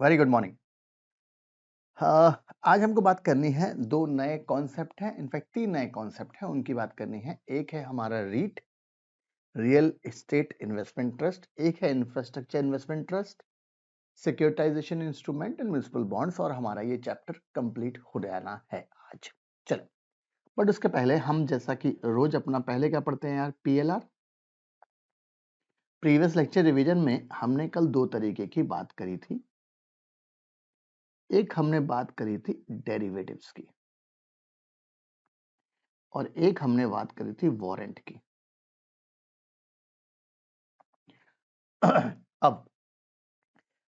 Very good morning. आज हमको बात करनी है दो नए कॉन्सेप्ट हैं, इनफैक्ट तीन नए कॉन्सेप्ट हैं, उनकी बात करनी है। एक है हमारा REIT, real estate investment trust, एक है infrastructure investment trust, securitization instrument and municipal bonds, और हमारा ये चैप्टर कंप्लीट हो जाना है आज। चलो, बट उसके पहले हम जैसा कि रोज अपना पहले क्या पढ़ते हैं यार, पीएलआर। प्रीवियस लेक्चर रिवीजन में हमने कल दो तरीके की बात करी थी। एक हमने बात करी थी डेरिवेटिव्स की और एक हमने बात करी थी वारंट की। अब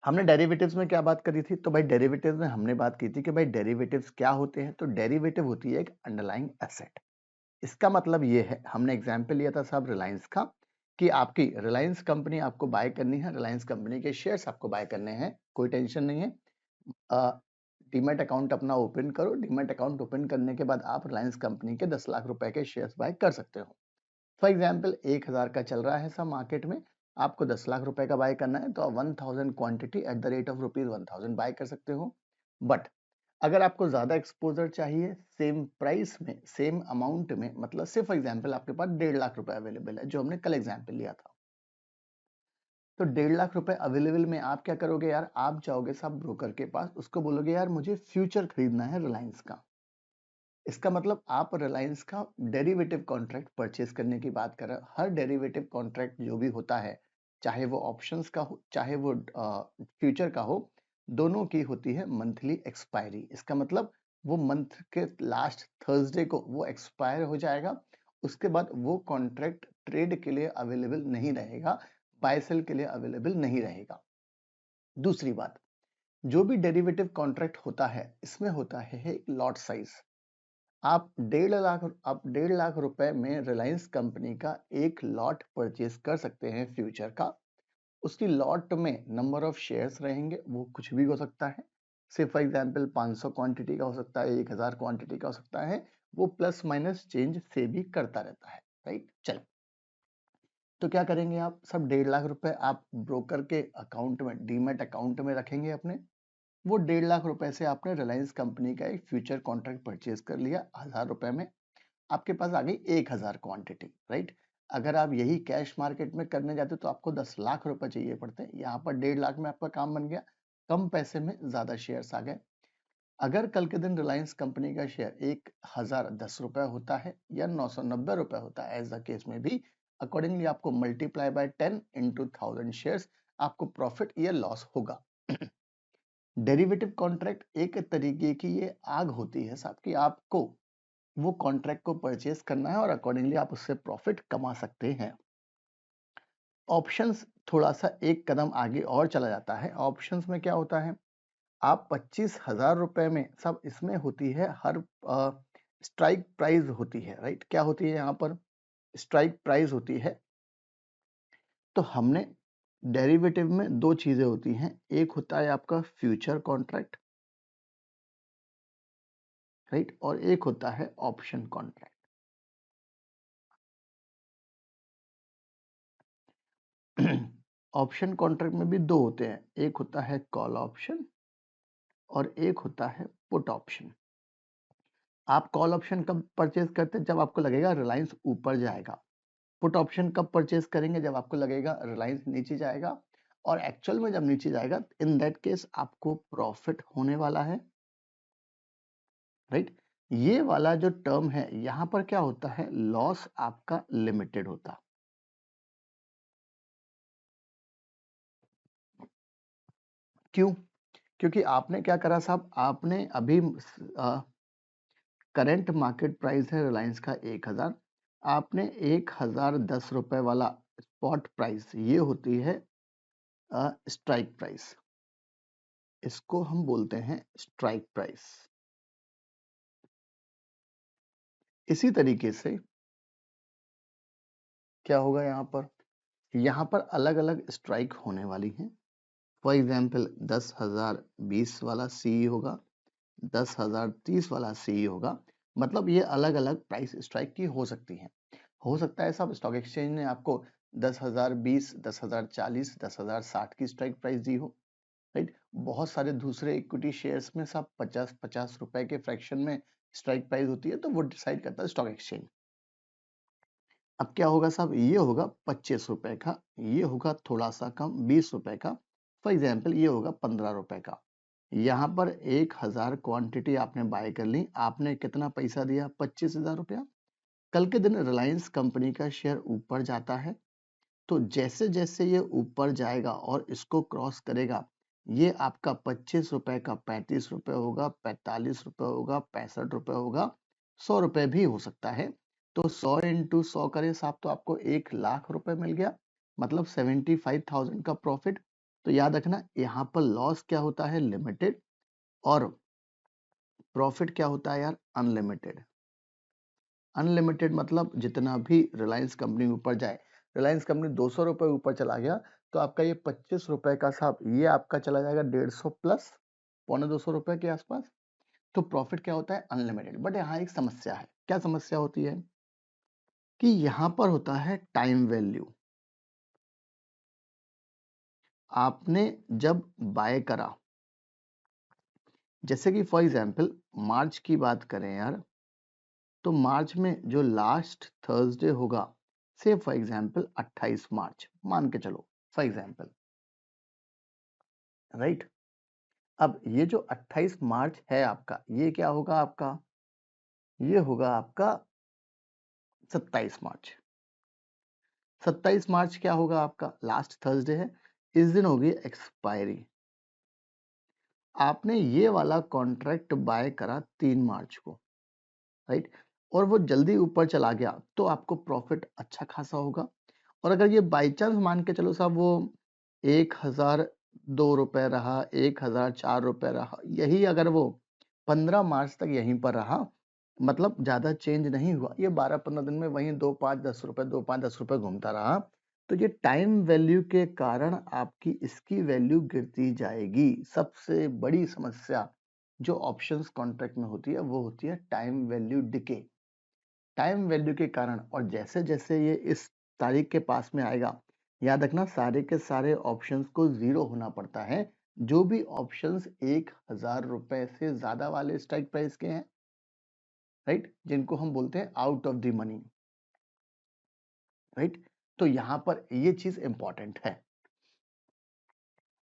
हमने डेरिवेटिव्स में क्या बात करी थी, तो भाई डेरिवेटिव्स में हमने बात की थी कि भाई डेरिवेटिव्स क्या होते हैं। तो डेरिवेटिव होती है एक अंडरलाइंग एसेट। इसका मतलब ये है, हमने एग्जांपल लिया था साहब रिलायंस का, कि आपकी रिलायंस कंपनी आपको बाय करनी है, रिलायंस कंपनी के शेयर्स आपको बाय करने हैं, कोई टेंशन नहीं है। डीमैट अकाउंट अपना ओपन करो, डीमैट अकाउंट ओपन करने के बाद आप रिलायंस कंपनी के 10 लाख रुपए के शेयर्स बाय कर सकते हो। फॉर एग्जाम्पल 1000 का चल रहा है सब मार्केट में, आपको 10 लाख रुपए का बाय करना है, तो आप 1000 quantity at the rate of ₹1000 buy कर सकते हो। बट अगर आपको ज्यादा एक्सपोजर चाहिए सेम प्राइस में, सेम अमाउंट में, मतलब सिर्फ फॉर एग्जाम्पल आपके पास 1.5 लाख रुपए अवेलेबल है, जो हमने कल एग्जाम्पल लिया था, तो 1.5 लाख रुपए अवेलेबल में आप क्या करोगे यार, आप जाओगे सब ब्रोकर के पास, उसको बोलोगे यार मुझे फ्यूचर खरीदना है रिलायंस का। इसका मतलब आप रिलायंस का डेरिवेटिव कॉन्ट्रैक्ट परचेज करने की बात कर रहे हो। हर डेरिवेटिव कॉन्ट्रैक्ट जो भी होता है, चाहे वो ऑप्शंस का हो चाहे वो फ्यूचर का हो, दोनों की होती है मंथली एक्सपायरी। इसका मतलब वो मंथ के लास्ट थर्सडे को वो एक्सपायर हो जाएगा, उसके बाद वो कॉन्ट्रैक्ट ट्रेड के लिए अवेलेबल नहीं रहेगा, बाय सेल के लिए अवेलेबल नहीं रहेगा। दूसरी बात, जो भी डेरिवेटिव कॉन्ट्रैक्ट होता है इसमें होता है एक लॉट साइज। आप 1.5 लाख रुपए में रिलायंस कंपनी का एक लॉट परचेज कर सकते हैं फ्यूचर का। उसकी लॉट में नंबर ऑफ शेयर्स रहेंगे, वो कुछ भी हो सकता है, सिर्फ फॉर एग्जांपल 500 क्वांटिटी का हो सकता है, 1000 क्वांटिटी का हो सकता है, वो प्लस माइनस चेंज से भी करता रहता है, राइट। चलो, तो क्या करेंगे आप, सब 1.5 लाख रुपए आप ब्रोकर के अकाउंट में, डीमैट अकाउंट में रखेंगे अपने। वो 1.5 लाख रुपए से आपने रिलायंस कंपनी का एक फ्यूचर कॉन्ट्रैक्ट परचेज कर लिया 1000 रुपए में, आपके पास आ गई 1000 क्वांटिटी, राइट। अगर आप यही कैश मार्केट में करने जाते तो आपको 10 लाख रुपए चाहिए पड़ते हैं, यहाँ पर 1.5 लाख में आपका काम बन गया, कम पैसे में ज्यादा शेयर्स आ गए। अगर कल के दिन रिलायंस कंपनी का शेयर 1010 रुपए होता है या 990 रुपए होता है, एज द केस में भी, अकॉर्डिंगली आपको मल्टीप्लाई बाय 10 इंटू 1000 शेयर्स, आपको प्रॉफिट या लॉस होगा। डेरिवेटिव कॉन्ट्रैक्ट एक तरीके की ये आग होती है साहब, कि आपको वो कॉन्ट्रैक्ट को परचेज करना है और अकॉर्डिंगली आप उससे प्रॉफिट कमा सकते हैं। ऑप्शंस थोड़ा सा एक कदम आगे और चला जाता है। ऑप्शंस में क्या होता है, आप 25,000 रुपए में, सब इसमें होती है हर स्ट्राइक प्राइस होती है, राइट। क्या होती है यहाँ पर, स्ट्राइक प्राइस होती है। तो हमने डेरिवेटिव में दो चीजें होती हैं, एक होता है आपका फ्यूचर कॉन्ट्रैक्ट, राइट, और एक होता है ऑप्शन कॉन्ट्रैक्ट। ऑप्शन कॉन्ट्रैक्ट में भी दो होते हैं, एक होता है कॉल ऑप्शन और एक होता है पुट ऑप्शन। आप कॉल ऑप्शन कब परचेज करते हैं, जब आपको लगेगा रिलायंस ऊपर जाएगा। पुट ऑप्शन कब परचेज करेंगे, जब आपको लगेगा रिलायंस नीचे जाएगा। और एक्चुअल में जब नीचे जाएगा, इन दैट केस आपको प्रॉफिट होने वाला है, राइट। ये वाला जो टर्म है यहाँ पर क्या होता है, लॉस आपका लिमिटेड होता। क्यों, क्योंकि आपने क्या करा साहब, आपने अभी करंट मार्केट प्राइस है रिलायंस का 1000, आपने 1010 रुपए वाला स्पॉट प्राइस, ये होती है स्ट्राइक प्राइस, इसको हम बोलते हैं स्ट्राइक प्राइस। इसी तरीके से क्या होगा यहाँ पर अलग अलग स्ट्राइक होने वाली हैं। फॉर एग्जाम्पल 10,020 वाला सीई होगा, 10,030 वाला सीई होगा, मतलब ये अलग अलग प्राइस स्ट्राइक की हो सकती हैं। हो सकता है सब स्टॉक एक्सचेंज ने आपको 10,020, 10,040, 10,060 की स्ट्राइक प्राइस दी हो, राइट। बहुत सारे दूसरे इक्विटी शेयर्स में सब 50-50 रुपए के फ्रैक्शन में स्ट्राइक प्राइस होती है, तो वो डिसाइड करता है स्टॉक एक्सचेंज। अब क्या होगा साहब, ये होगा 25 रुपए का, ये होगा थोड़ा सा कम 20 रुपए का, फॉर एग्जाम्पल ये होगा 15 रुपए का। यहाँ पर 1000 क्वांटिटी आपने बाय कर ली, आपने कितना पैसा दिया, 25,000 रुपया। कल के दिन रिलायंस कंपनी का शेयर ऊपर जाता है, तो जैसे जैसे ये ऊपर जाएगा और इसको क्रॉस करेगा, ये आपका 25 रुपए का 35 रुपए होगा, 45 रुपए होगा, 65 रुपए होगा, 100 रुपए भी हो सकता है। तो 100 इंटू 100 करें साहब, तो आपको 1,00,000 रुपए मिल गया, मतलब 75,000 का प्रॉफिट। तो याद रखना, यहाँ पर लॉस क्या होता है, लिमिटेड, और प्रॉफिट क्या होता है यार, अनलिमिटेड। अनलिमिटेड मतलब जितना भी रिलायंस कंपनी ऊपर जाए, रिलायंस कंपनी 200 रुपए ऊपर चला गया, तो आपका ये 25 रुपए का साहब, ये आपका चला जाएगा 150 प्लस 250 रुपए के आसपास। तो प्रॉफिट क्या होता है, अनलिमिटेड। बट यहाँ एक समस्या है। क्या समस्या होती है कि यहाँ पर होता है टाइम वैल्यू। आपने जब बाय करा, जैसे कि फॉर एग्जांपल मार्च की बात करें यार, तो मार्च में जो लास्ट थर्सडे होगा, से फॉर एग्जांपल 28 मार्च मान के चलो फॉर एग्जांपल, राइट। अब ये जो 28 मार्च है आपका, ये क्या होगा आपका, ये होगा आपका 27 मार्च। 27 मार्च क्या होगा आपका, लास्ट थर्सडे है, इस दिन होगी एक्सपायरी। आपने ये वाला कॉन्ट्रैक्ट बाय करा 3 मार्च को, राइट, और वो जल्दी ऊपर चला गया, तो आपको प्रॉफिट अच्छा खासा होगा। और अगर ये बाई चांस मान के चलो साहब, वो 1,002 रुपए रहा, 1,004 रुपए रहा, यही अगर वो 15 मार्च तक यहीं पर रहा, मतलब ज्यादा चेंज नहीं हुआ, ये 12-15 दिन में वहीं 2, 5, 10 रुपए, 2, 5, 10 रुपए घूमता रहा, तो ये टाइम वैल्यू के कारण आपकी इसकी वैल्यू गिरती जाएगी। सबसे बड़ी समस्या जो ऑप्शंस कॉन्ट्रैक्ट में होती है, वो होती है time value decay. Time value के कारण, और जैसे जैसे ये इस तारीख के पास में आएगा, याद रखना सारे के सारे ऑप्शंस को जीरो होना पड़ता है। जो भी ऑप्शंस 1,000 रुपए से ज्यादा वाले स्ट्राइक प्राइस के हैं, राइट, जिनको हम बोलते हैं out of the money, right. तो यहां पर ये चीज इंपॉर्टेंट है।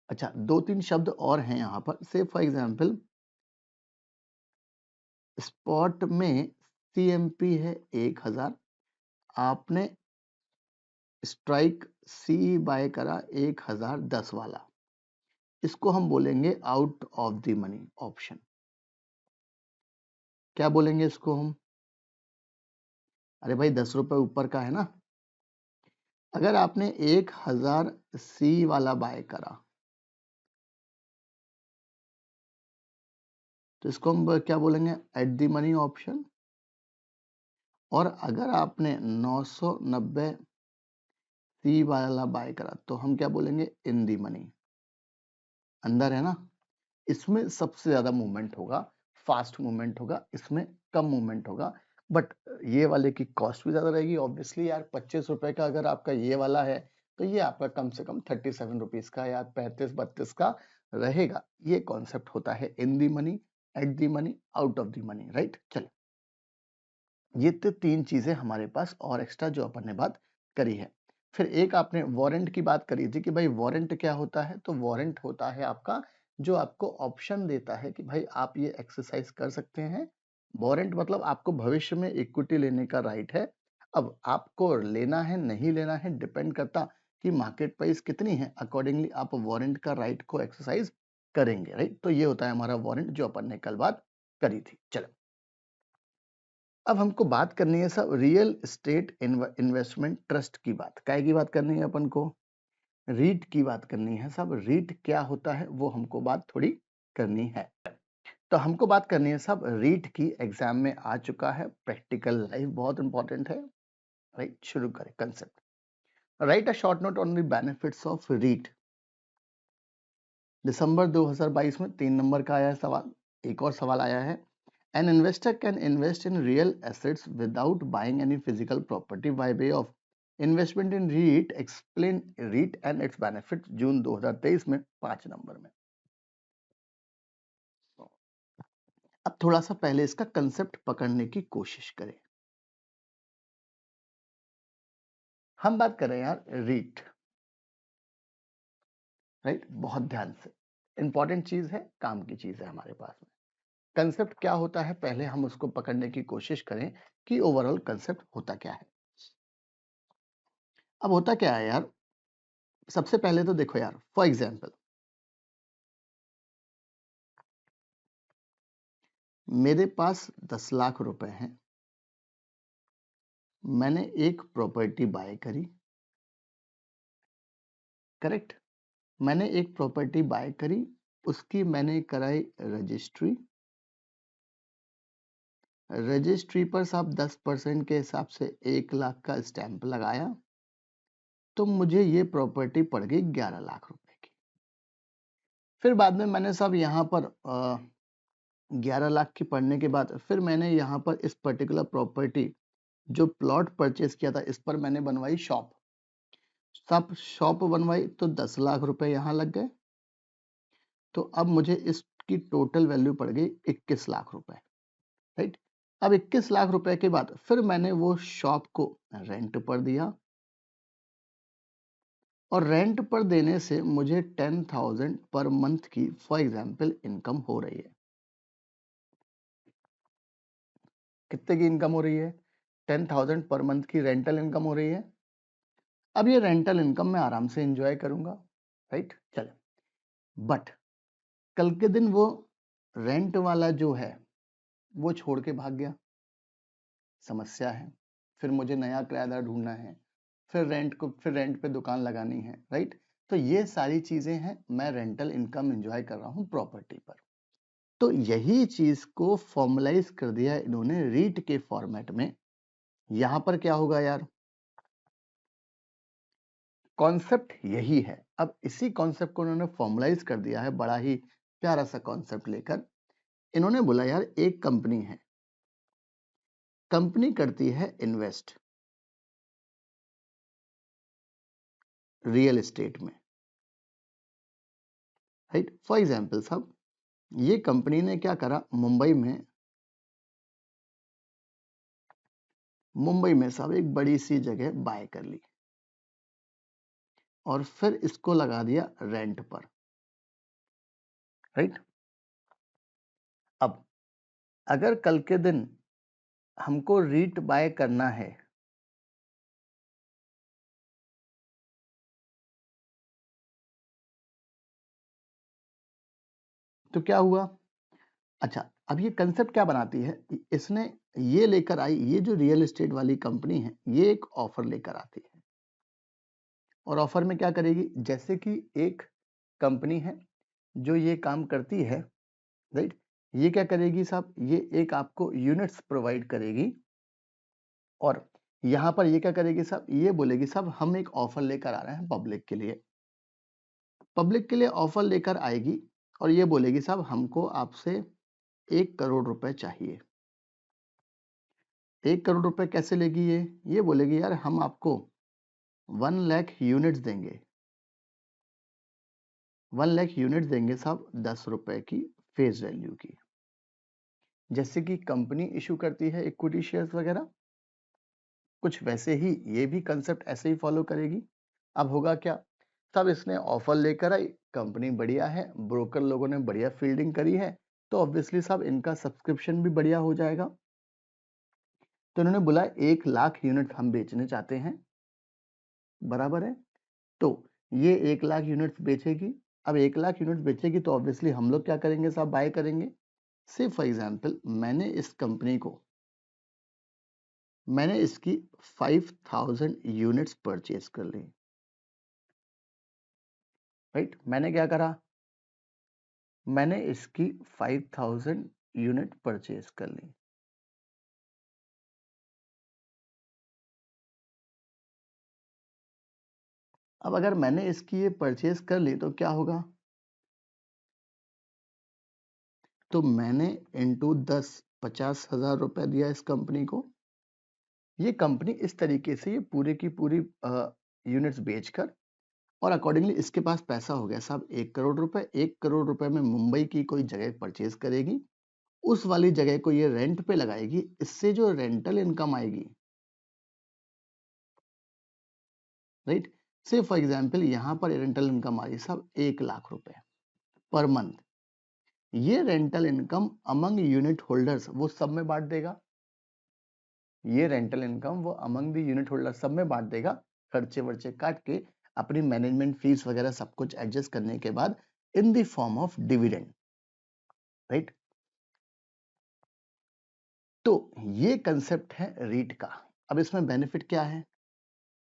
अच्छा, 2-3 शब्द और हैं यहाँ पर, से फॉर एग्जाम्पल स्पॉट में सीएमपी है 1,000, आपने स्ट्राइक सी बाय करा 1,010 वाला, इसको हम बोलेंगे out of the money option. क्या बोलेंगे इसको हम, अरे भाई 10 रुपए ऊपर का है ना। अगर आपने 1,000 सी वाला बाय करा, तो इसको हम क्या बोलेंगे, एट द मनी ऑप्शन। और अगर आपने 990 सी वाला बाय करा, तो हम क्या बोलेंगे, इन दी मनी। अंदर है ना। इसमें सबसे ज्यादा मूवमेंट होगा, फास्ट मूवमेंट होगा, इसमें कम मूवमेंट होगा। बट ये वाले की कॉस्ट भी ज्यादा रहेगी ऑब्वियसली यार। 25 रुपए का अगर आपका ये वाला है, तो ये आपका कम से कम 37 रुपीज का या 35-32 का रहेगा। ये कॉन्सेप्ट होता है in the money, at the money, out of the money, right. चलो, ये तो 3 चीजें हमारे पास और एक्स्ट्रा जो अपन ने बात करी है। फिर एक आपने वारंट की बात करी थी कि भाई वारंट क्या होता है। तो वारंट होता है आपका जो आपको ऑप्शन देता है कि भाई आप ये एक्सरसाइज कर सकते हैं। वारंट मतलब आपको भविष्य में इक्विटी लेने का राइट है। अब आपको लेना है नहीं लेना है डिपेंड करता कि मार्केट प्राइस कितनी है, अकॉर्डिंगली आप वारंट का राइट को एक्सरसाइज करेंगे, राइट। तो ये होता है हमारा वारंट जो अपन ने कल बात करी थी। चलो, अब हमको बात करनी है सब रियल एस्टेट इन्वेस्टमेंट ट्रस्ट की बात। काय की बात करनी है अपन को, रीट की बात करनी है सब। रीट क्या होता है वो हमको बात थोड़ी करनी है। तो हमको बात करनी है सब रीट की, एग्जाम में आ चुका है, प्रैक्टिकल लाइफ बहुत इंपॉर्टेंट है, राइट। शुरू करें concept. Write a short note on the benefits of REIT. दिसंबर 2022 में 3 नंबर का आया है सवाल। एक और सवाल आया है, an investor can invest in real assets without buying any physical property by way of investment in REIT, explain REIT and its benefits, जून 2023 में 5 नंबर में। थोड़ा सा पहले इसका कंसेप्ट पकड़ने की कोशिश करें। हम बात कर रहे हैं यार रीट, राइट? बहुत ध्यान से, इंपॉर्टेंट चीज है, काम की चीज है हमारे पास में। कंसेप्ट क्या होता है पहले हम उसको पकड़ने की कोशिश करें कि ओवरऑल कंसेप्ट होता क्या है। अब होता क्या है यार, सबसे पहले तो देखो यार, फॉर एग्जाम्पल मेरे पास 10 लाख रुपए हैं, मैंने एक प्रॉपर्टी बाय करी, करेक्ट? मैंने एक प्रॉपर्टी बाय करी, उसकी मैंने कराई रजिस्ट्री, रजिस्ट्री पर साहब 10% के हिसाब से 1 लाख का स्टैंप लगाया, तो मुझे ये प्रॉपर्टी पड़ गई 11 लाख रुपए की। फिर बाद में मैंने साहब यहाँ पर 11 लाख की पड़ने के बाद फिर मैंने यहाँ पर इस पर्टिकुलर प्रॉपर्टी जो प्लॉट परचेज किया था इस पर मैंने बनवाई शॉप, सब शॉप बनवाई तो 10 लाख रुपए यहाँ लग गए, तो अब मुझे इसकी टोटल वैल्यू पड़ गई 21 लाख रुपए, राइट? अब 21 लाख रुपए के बाद फिर मैंने वो शॉप को रेंट पर दिया, और रेंट पर देने से मुझे 10,000 पर मंथ की फॉर एग्जांपल इनकम हो रही है। कितने की इनकम हो रही है? 10,000 पर मंथ की रेंटल इनकम हो रही है। अब ये रेंटल इनकम मैं आराम से एंजॉय करूंगा, राइट? चले, बट कल के दिन वो रेंट वाला जो है वो छोड़ के भाग गया, समस्या है। फिर मुझे नया किराएदार ढूंढना है, फिर रेंट पे दुकान लगानी है, राइट? तो ये सारी चीजें हैं, मैं रेंटल इनकम एंजॉय कर रहा हूँ प्रॉपर्टी पर। तो यही चीज को फॉर्मलाइज कर दिया इन्होंने रीट के फॉर्मेट में। यहां पर क्या होगा यार, कॉन्सेप्ट यही है। अब इसी कॉन्सेप्ट को उन्होंने फॉर्मलाइज कर दिया है, बड़ा ही प्यारा सा कॉन्सेप्ट लेकर। इन्होंने बोला यार एक कंपनी है, कंपनी करती है इन्वेस्ट रियल एस्टेट में, राइट? फॉर एग्जाम्पल साहब ये कंपनी ने क्या करा, मुंबई में साहब एक बड़ी सी जगह बाय कर ली और फिर इसको लगा दिया रेंट पर, राइट? अब अगर कल के दिन हमको रीट बाय करना है, तो क्या हुआ? अच्छा, अब ये कंसेप्ट क्या बनाती है, इसने ये लेकर आई, ये जो रियल एस्टेट वाली कंपनी है ये एक ऑफर लेकर आती है, और ऑफर में क्या करेगी, जैसे कि एक कंपनी है जो ये काम करती है, राइट? ये क्या करेगी साहब, ये एक आपको यूनिट्स प्रोवाइड करेगी, और यहाँ पर ये क्या करेगी साहब, ये बोलेगी साहब हम एक ऑफर लेकर आ रहे हैं पब्लिक के लिए, पब्लिक के लिए ऑफर लेकर आएगी और ये बोलेगी साहब हमको आपसे 1 करोड़ रुपए चाहिए। 1 करोड़ रुपए कैसे लेगी ये बोलेगी यार हम आपको 1 लाख यूनिट्स देंगे, 1 लाख यूनिट्स देंगे साहब 10 रुपए की फेस वैल्यू की, जैसे कि कंपनी इशू करती है इक्विटी शेयर्स वगैरह, कुछ वैसे ही ये भी कंसेप्ट ऐसे ही फॉलो करेगी। अब होगा क्या, तब इसने ऑफर लेकर आई, कंपनी बढ़िया है, ब्रोकर लोगों ने बढ़िया फील्डिंग करी है, तो ऑब्वियसली साहब इनका सब्सक्रिप्शन भी बढ़िया हो जाएगा। तो इन्होंने बोला 1 लाख यूनिट हम बेचने चाहते हैं, बराबर है? तो ये 1 लाख यूनिट्स बेचेगी। अब 1 लाख यूनिट्स बेचेगी तो ऑब्वियसली हम लोग क्या करेंगे साहब, बाय करेंगे। से फॉर एग्जाम्पल मैंने इस कंपनी को, मैंने इसकी 5,000 यूनिट्स परचेज कर ली, राइट? मैंने क्या करा, मैंने इसकी 5,000 यूनिट परचेज कर ली। अब अगर मैंने इसकी ये परचेज कर ली तो क्या होगा, तो मैंने इंटू 10 50,000 रुपए दिया इस कंपनी को। ये कंपनी इस तरीके से ये पूरी की पूरी यूनिट्स बेचकर, और अकॉर्डिंगली इसके पास पैसा हो गया साहब 1 करोड़ रुपए। 1 करोड़ रुपए में मुंबई की कोई जगह परचेज करेगी, उस वाली जगह को ये रेंट पे लगाएगी, इससे जो रेंटल इनकम आएगी, राइट, से फॉर एग्जाम्पल यहाँ पर रेंटल इनकम आ रही सब 1 लाख रुपए पर मंथ, ये rental income among unit holders वो सब में बांट देगा, ये रेंटल इनकम वो अमंग द यूनिट होल्डर सब में बांट देगा, खर्चे वर्चे काट के अपनी मैनेजमेंट फीस वगैरह सब कुछ एडजस्ट करने के बाद इन the form of dividend, right. तो ये कंसेप्ट है रीट का। अब इसमें बेनिफिट क्या है,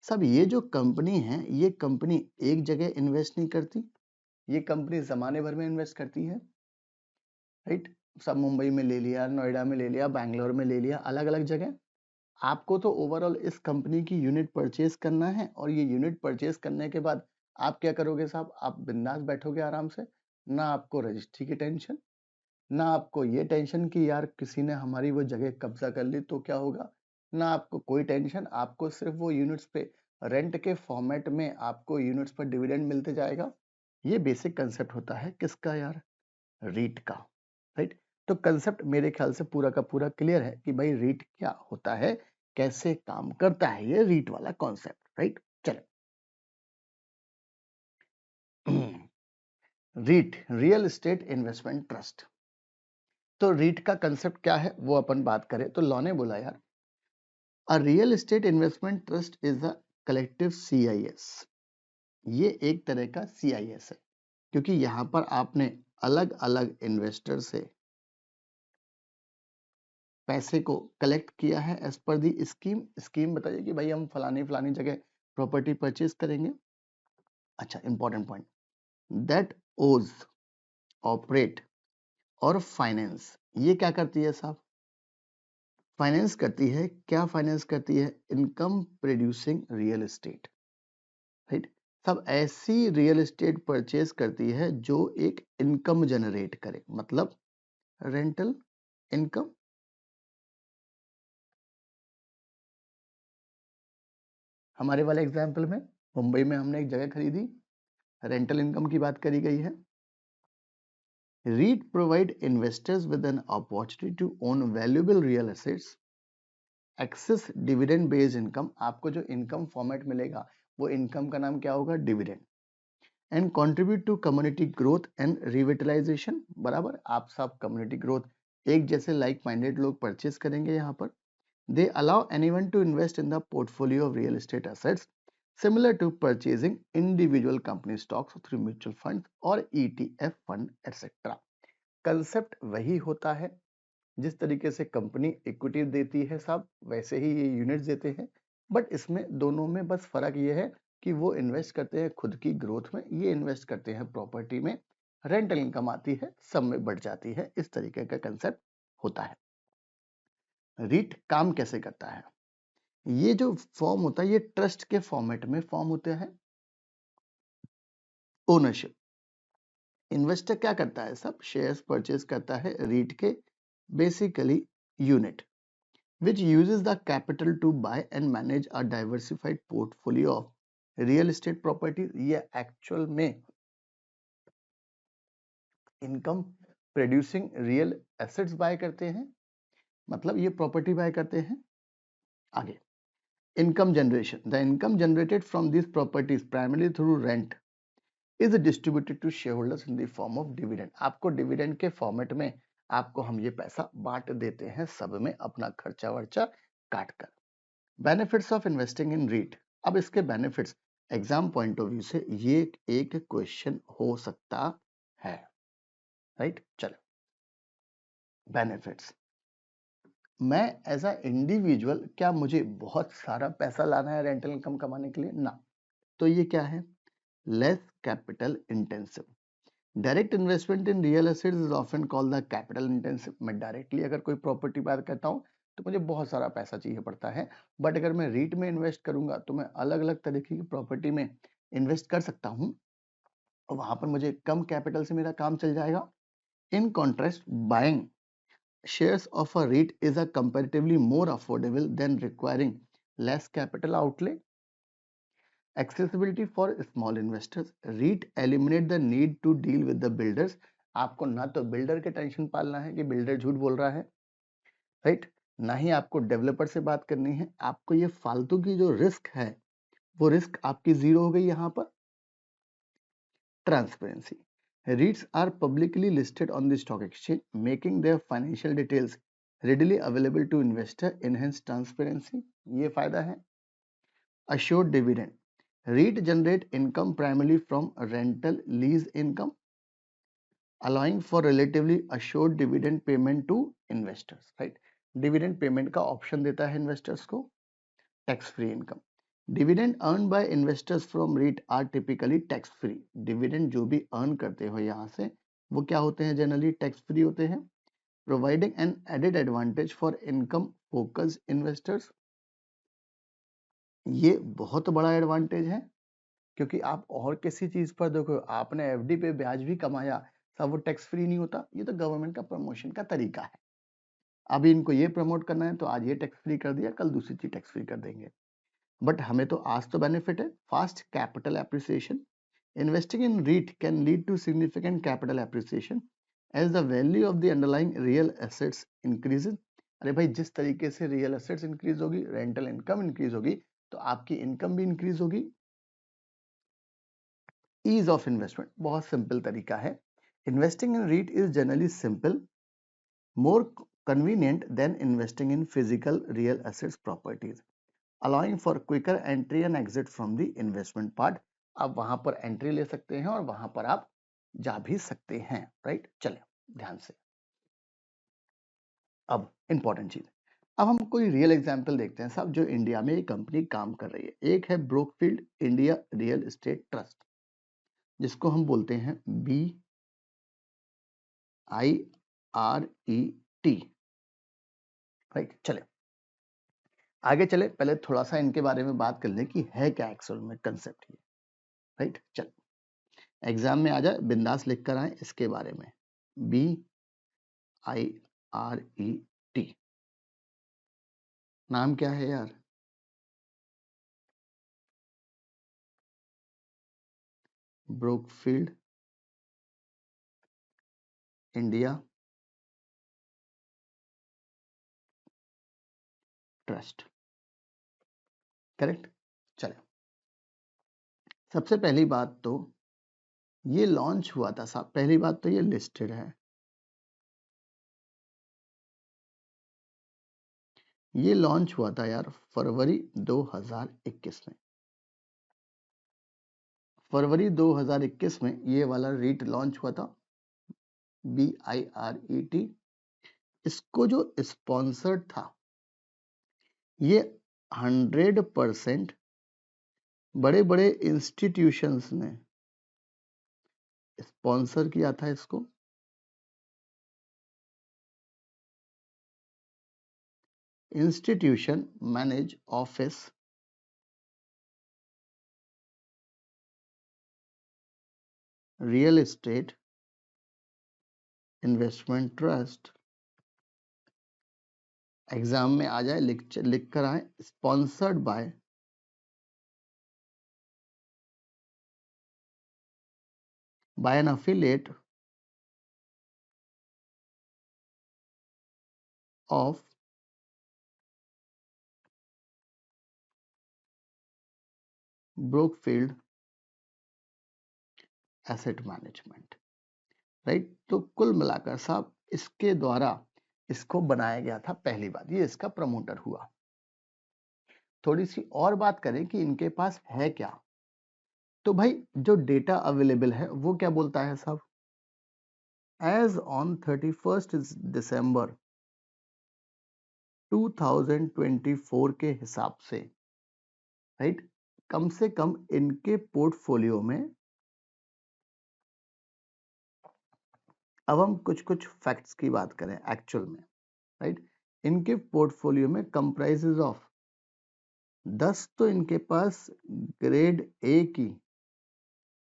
सब ये जो कंपनी है ये कंपनी एक जगह इन्वेस्ट नहीं करती, ये कंपनी जमाने भर में इन्वेस्ट करती है, राइट। सब मुंबई में ले लिया, नोएडा में ले लिया, बैंगलोर में ले लिया, अलग अलग जगह। आपको तो ओवरऑल इस कंपनी की यूनिट परचेज करना है, और ये यूनिट परचेज करने के बाद आप क्या करोगे साहब, आप बिंदास बैठोगे आराम से, ना आपको रजिस्ट्री की टेंशन, ना आपको ये टेंशन कि यार किसी ने हमारी वो जगह कब्जा कर ली तो क्या होगा, ना आपको कोई टेंशन, आपको सिर्फ वो यूनिट्स पे रेंट के फॉर्मेट में आपको यूनिट्स पर डिविडेंड मिलते जाएगा। ये बेसिक कंसेप्ट होता है किसका यार, रीट का, राइट। तो कंसेप्ट मेरे ख्याल से पूरा का पूरा क्लियर है कि भाई रीट क्या होता है, कैसे काम करता है ये रीट वाला कॉन्सेप्ट, राइट। चलो REIT, real estate investment trust. तो रीट का कंसेप्ट क्या है वो अपन बात करें तो लॉ ने बोला यार, a real estate investment trust is a collective CIS, ये एक तरह का सीआईएस है, क्योंकि यहां पर आपने अलग अलग इन्वेस्टर से पैसे को कलेक्ट किया है एज पर दी स्कीम। स्कीम बताइए कि भाई हम फलानी फलानी जगह प्रॉपर्टी परचेज करेंगे। अच्छा, इंपॉर्टेंट पॉइंट, दैट ओज ऑपरेट और फाइनेंस, ये क्या करती है साहब, फाइनेंस करती है। क्या फाइनेंस करती है, income producing real estate, right. सब ऐसी रियल एस्टेट परचेज करती है जो एक इनकम जनरेट करे, मतलब रेंटल इनकम। हमारे वाले एग्जाम्पल में मुंबई में हमने एक जगह खरीदी, रेंटल इनकम की बात करी गई है। REIT provide investors with an opportunity to own valuable real assets, access dividend based income, आपको जो इनकम फॉर्मेट मिलेगा वो इनकम का नाम क्या होगा, dividend, and contribute to community growth and revitalisation, बराबर आप सब कम्युनिटी ग्रोथ, एक जैसे लाइक माइंडेड लोग परचेज करेंगे यहाँ पर। They allow anyone to invest in the portfolio of real estate assets similar to purchasing individual company stocks through mutual funds or ETF fund etc. Concept वही होता है, जिस तरीके से कंपनी इक्विटी देती है साहब, वैसे ही ये यूनिट्स देते हैं, बट इसमें दोनों में बस फर्क ये है कि वो इन्वेस्ट करते हैं खुद की ग्रोथ में, ये इन्वेस्ट करते हैं प्रॉपर्टी में, रेंटल इनकम आती है, सब में बढ़ जाती है, इस तरीके का कंसेप्ट होता है। रीट काम कैसे करता है, ये जो फॉर्म होता है ये ट्रस्ट के फॉर्मेट में फॉर्म होते हैं। ओनरशिप, इन्वेस्टर क्या करता है, सब शेयर्स परचेज करता है रीट के, basically unit, which uses the capital to buy and manage a diversified portfolio of real estate properties। ये एक्चुअल में income producing real assets buy करते हैं, मतलब ये प्रॉपर्टी बाय करते हैं। आगे, income generation, the income generated from this properties primarily through rent is distributed to share holders in the form of dividend, आपको डिविडेंड के फॉर्मेट में आपको हम ये पैसा बांट देते हैं सब में, अपना खर्चा वर्चा काट कर। Benefits of investing in REIT, अब इसके benefits exam point of view से ये एक क्वेश्चन हो सकता है, राइट। चलो, बेनिफिट्स, मैं एज अ इंडिविजुअल क्या मुझे बहुत सारा पैसा लाना है रेंटल इनकम कमाने के लिए ना, तो ये क्या है, less capital intensive, direct investment in real estate is often called the capital intensive. मैं डायरेक्टली अगर कोई प्रॉपर्टी बाय करता हूँ तो मुझे बहुत सारा पैसा चाहिए पड़ता है, बट अगर मैं रीट में इन्वेस्ट करूंगा तो मैं अलग अलग तरीके की प्रॉपर्टी में इन्वेस्ट कर सकता हूँ, और वहां पर मुझे कम कैपिटल से मेरा काम चल जाएगा। In contrast, buying shares of a REIT is a comparatively more affordable than requiring less capital outlay. Accessibility for small investors, REIT eliminate the need to deal with the builders आपको ना तो builder के tension पालना है कि builder झूठ बोल रहा है, राइट, ना ही आपको डेवलपर से बात करनी है। आपको ये फालतू की जो रिस्क है वो रिस्क आपकी जीरो हो गई यहाँ पर। Transparency, REITs are publicly listed on the stock exchange, making their financial details readily available to investor, enhance transparency, ये फायदा है। Assured dividend, REIT generate income primarily from rental lease income, allowing for relatively assured dividend payment to investors, right? Dividend payment का option देता है investors को, tax free income. Dividend earned by investors from REIT are typically tax free. Dividend जो भी earn करते हो यहाँ से वो क्या होते हैं, generally tax free होते हैं, providing an added advantage for income focused investors. ये बहुत बड़ा एडवांटेज है, क्योंकि आप और किसी चीज पर देखो, आपने एफडी पे ब्याज भी कमाया, सब वो टैक्स फ्री नहीं होता। ये तो गवर्नमेंट का प्रमोशन का तरीका है। अभी इनको ये प्रमोट करना है तो आज ये टैक्स फ्री कर दिया, कल दूसरी चीज टैक्स फ्री कर देंगे। बट हमें तो आज तो बेनिफिट है, fast capital appreciation. Investing in REIT can lead to significant capital appreciation as the value of the underlying real assets increases. अरे भाई, जिस तरीके से रियल एसेट्स इंक्रीज होगी, रेंटल इनकम इंक्रीज होगी, तो आपकी इनकम भी इंक्रीज होगी। ईज ऑफ इन्वेस्टमेंट बहुत सिंपल तरीका है। Investing in REIT is generally simple, more convenient than investing in physical real assets properties, allowing for quicker entry and exit from the investment part. आप वहां पर entry ले सकते हैं और वहां पर आप जा भी सकते हैं, राइट। चले ध्यान से, अब इंपॉर्टेंट चीज, अब हम कोई रियल एग्जांपल देखते हैं साहब, जो इंडिया में एक कंपनी काम कर रही है। एक है ब्रोकफील्ड इंडिया रियल एस्टेट ट्रस्ट, जिसको हम बोलते हैं BIRET, राइट। चले आगे चले, पहले थोड़ा सा इनके बारे में बात कर लें कि है क्या एक्चुअल में कंसेप्ट ये, राइट। चल एग्जाम में आ जाए, बिंदास लिख कर आए इसके बारे में। BIRET नाम क्या है यार? ब्रोकफील्ड इंडिया ट्रस्ट, करेक्ट। चले, सबसे पहली बात तो ये लॉन्च हुआ था साहब, पहली बात तो ये लिस्टेड है। ये लॉन्च हुआ था यार फरवरी 2021 में। फरवरी 2021 में ये वाला रीट लॉन्च हुआ था, BIRET। इसको जो स्पॉन्सर्ड था, ये 100% बड़े बड़े इंस्टीट्यूशंस ने स्पॉन्सर किया था इसको। Institution manage office real estate investment trust. Exam में आ जाए, लिख कर आए, sponsored by an affiliate of Brookfield asset management, right. तो कुल मिलाकर साहब इसके द्वारा इसको बनाया गया था। पहली बात, ये इसका प्रमोटर हुआ। थोड़ी सी और बात करें कि इनके पास है क्या, तो भाई जो डेटा अवेलेबल है वो क्या बोलता है साहब, एज ऑन 31 दिसंबर 2024 के हिसाब से, राइट, कम से कम इनके पोर्टफोलियो में, अब हम कुछ कुछ फैक्ट्स की बात करें एक्चुअल में, राइट, इनके पोर्टफोलियो में कंप्राइजेज ऑफ 10 तो इनके पास ग्रेड ए की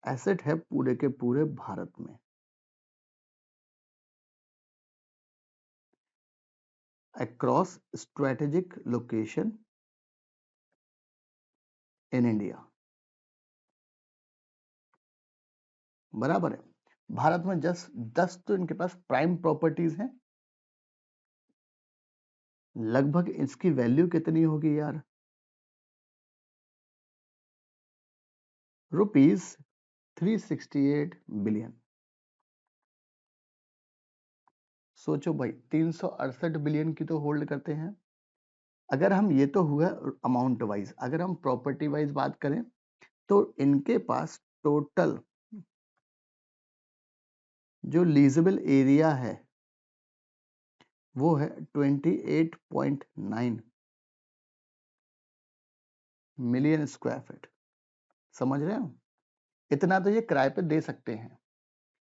एसेट है पूरे के पूरे भारत में, across strategic location in India, बराबर है। भारत में 10 तो इनके पास प्राइम प्रॉपर्टीज हैं। लगभग इसकी वैल्यू कितनी होगी यार? Rupees 368 billion. सोचो भाई, 368 बिलियन की तो होल्ड करते हैं। अगर हम, ये तो हुआ अमाउंट वाइज, अगर हम प्रॉपर्टी वाइज बात करें तो इनके पास टोटल जो लीजेबल एरिया है वो है 28.9 मिलियन स्क्वायर फीट। समझ रहे हो? इतना तो ये किराए पे दे सकते हैं,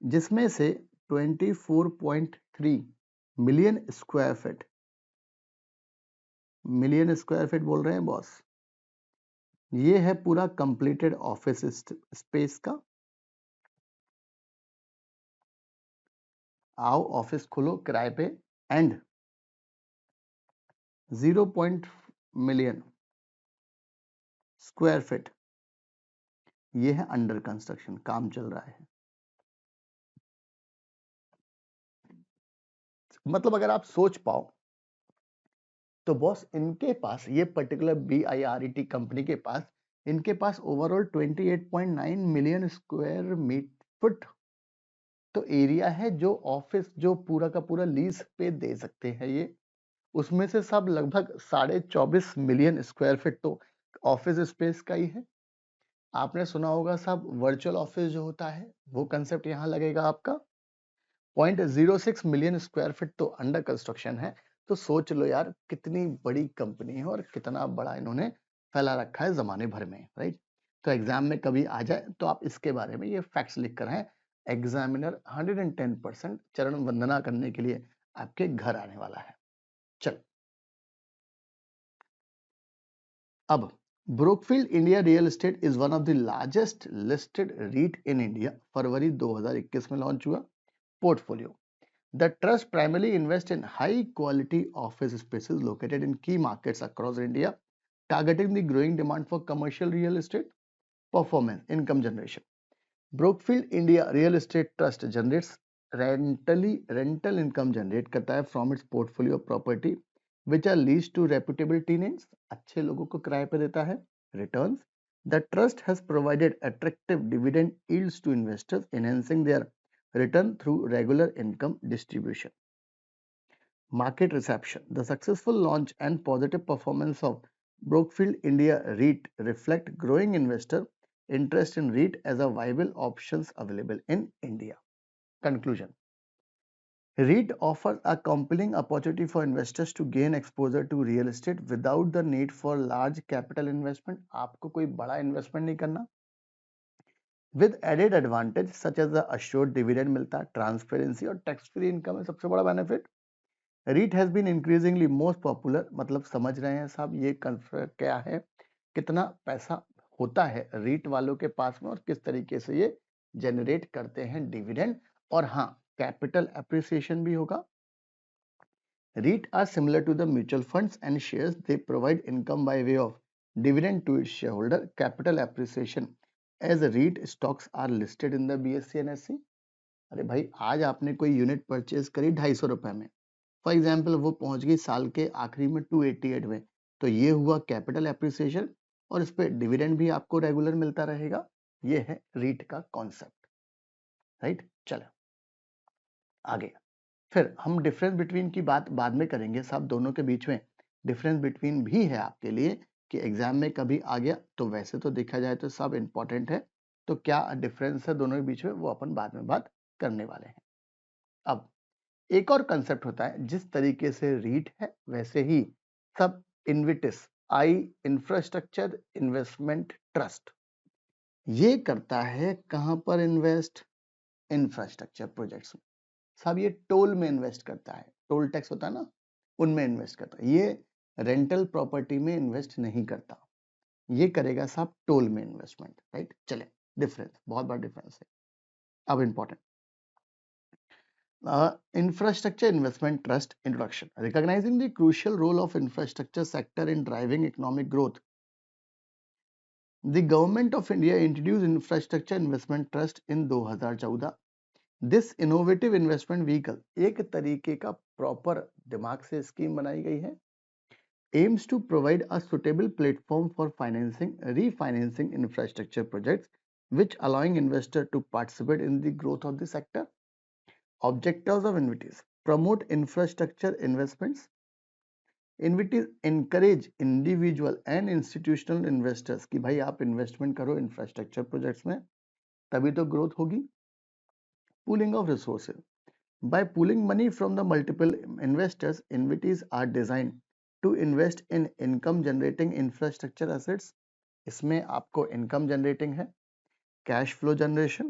जिसमें से 24.3 मिलियन स्क्वायर फीट, बोल रहे हैं बॉस, ये है पूरा कंप्लीटेड ऑफिस स्पेस का। आओ ऑफिस खोलो किराए पे। एंड 0. मिलियन स्क्वायर फीट ये है अंडर कंस्ट्रक्शन, काम चल रहा है। मतलब अगर आप सोच पाओ तो बॉस, इनके पास ये पर्टिकुलर BIRET कंपनी के पास, इनके पास ओवरऑल 28.9 मिलियन स्क्वायर फुट तो एरिया है, जो ऑफिस जो पूरा का पूरा लीज पे दे सकते हैं ये। उसमें से सब लगभग 24.5 मिलियन स्क्वायर फीट तो ऑफिस स्पेस का ही है। आपने सुना होगा सब वर्चुअल ऑफिस जो होता है, वो कंसेप्ट यहाँ लगेगा आपका। 0.06 मिलियन स्क्वायर फीट तो अंडर कंस्ट्रक्शन है। तो सोच लो यार, कितनी बड़ी कंपनी है और कितना बड़ा इन्होंने फैला रखा है जमाने भर में, राइट? तो एग्जाम में कभी आ जाए तो आप इसके बारे में ये फैक्ट्स लिख कर हैं, एग्जामिनर 110% चरण वंदना करने के लिए आपके घर आने वाला है। चल, अब Brookfield India real estate is one of the largest listed REIT in India. फरवरी 2021 में लॉन्च हुआ portfolio. The trust primarily invests in high quality office spaces located in key markets across India, targeting the growing demand for commercial real estate, performance, income generation. Brookfield India Real Estate Trust generates rental income generate करता है from its portfolio of property which are leased to reputable tenants, अच्छे लोगों को किराए पे देता है। Returns, the trust has provided attractive dividend yields to investors, enhancing their return through regular income distribution. Market reception, the successful launch and positive performance of Brookfield India REIT reflect growing investor interest in REIT as a viable options available in India. Conclusion, REIT offers a compelling opportunity for investors to gain exposure to real estate without the need for large capital investment. आपको कोई बड़ा investment नहीं करना, with added advantage such as the assured dividend मिलता है, transparency और tax free income है सबसे बड़ा benefit. REIT has been increasingly most popular, मतलब समझ रहे हैं साहब ये क्या है, कितना पैसा होता है REIT वालों के पास में और किस तरीके से ये जनरेट करते हैं डिविडेंड, और हाँ, कैपिटल एप्रिसिएशन भी होगा। REIT are similar to the mutual funds and shares. They provide income by way of dividend to its shareholder. Capital appreciation as REIT stocks are listed in the BSE and NSE. अरे भाई, आज आपने कोई unit purchase करी 250 रुपए में, for example वो पहुंच गई साल के आखिरी में 288 में, तो ये हुआ कैपिटल एप्रिसिएशन और इस पे डिविडेंड भी आपको रेगुलर मिलता रहेगा। ये है रीट का कॉन्सेप्ट, राइट? चलो आगे, फिर हम डिफरेंस बिटवीन की बात बाद में करेंगे साहब। दोनों के बीच में डिफरेंस बिटवीन भी है आपके लिए कि एग्जाम में कभी आ गया तो वैसे तो देखा जाए तो सब इंपॉर्टेंट है, तो क्या डिफरेंस है दोनों के बीच में वो अपन बाद में बात करने वाले हैं। अब एक और कंसेप्ट होता है, जिस तरीके से रीट है वैसे ही सब इन्विटिस आई इंफ्रास्ट्रक्चर इन्वेस्टमेंट ट्रस्ट ये करता है कहां पर इन्वेस्ट? इंफ्रास्ट्रक्चर प्रोजेक्ट्स में। सब ये टोल में इन्वेस्ट करता है, टोल टैक्स होता है ना, उनमें इन्वेस्ट करता है। ये रेंटल प्रॉपर्टी में इन्वेस्ट नहीं करता, ये करेगा साहब टोल में इन्वेस्टमेंट, राइट? चले, डिफरेंस, बहुत बड़ा डिफरेंस है। अब important, Infrastructure Investment Trust introduction. Recognizing the crucial role of infrastructure sector in driving economic growth, the Government of India introduced Infrastructure Investment Trust in 2014. This innovative investment vehicle, एक तरीके का proper दिमाग से scheme बनाई गई है, aims to provide a suitable platform for refinancing infrastructure projects, which allowing investor to participate in the growth of the sector. Objectives of InvITs: promote infrastructure investments. InvITs encourage individual and institutional investors कि भाई आप investment करो infrastructure projects में, तभी तो growth होगी. Pooling of resources: by pooling money from the multiple investors, InvITs are designed to invest in income generating infrastructure assets. इसमें आपको income generating है, cash flow generation.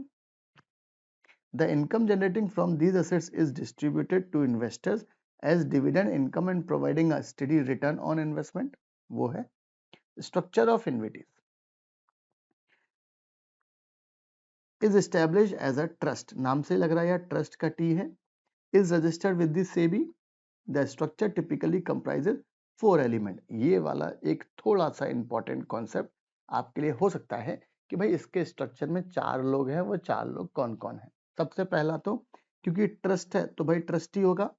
The income generating from these assets is distributed to investors as dividend income and providing a steady return on investment. वो है structure of InvITs. Is established as a trust. नाम से लग रहा है यार trust का T है. Is registered with the SEBI. The structure typically comprises 4 element. ये वाला एक थोड़ा सा इंपॉर्टेंट कॉन्सेप्ट आपके लिए हो सकता है कि भाई इसके स्ट्रक्चर में 4 लोग हैं, वो 4 लोग कौन कौन है. सबसे पहला तो क्योंकि ट्रस्ट है तो भाई ट्रस्टी होगा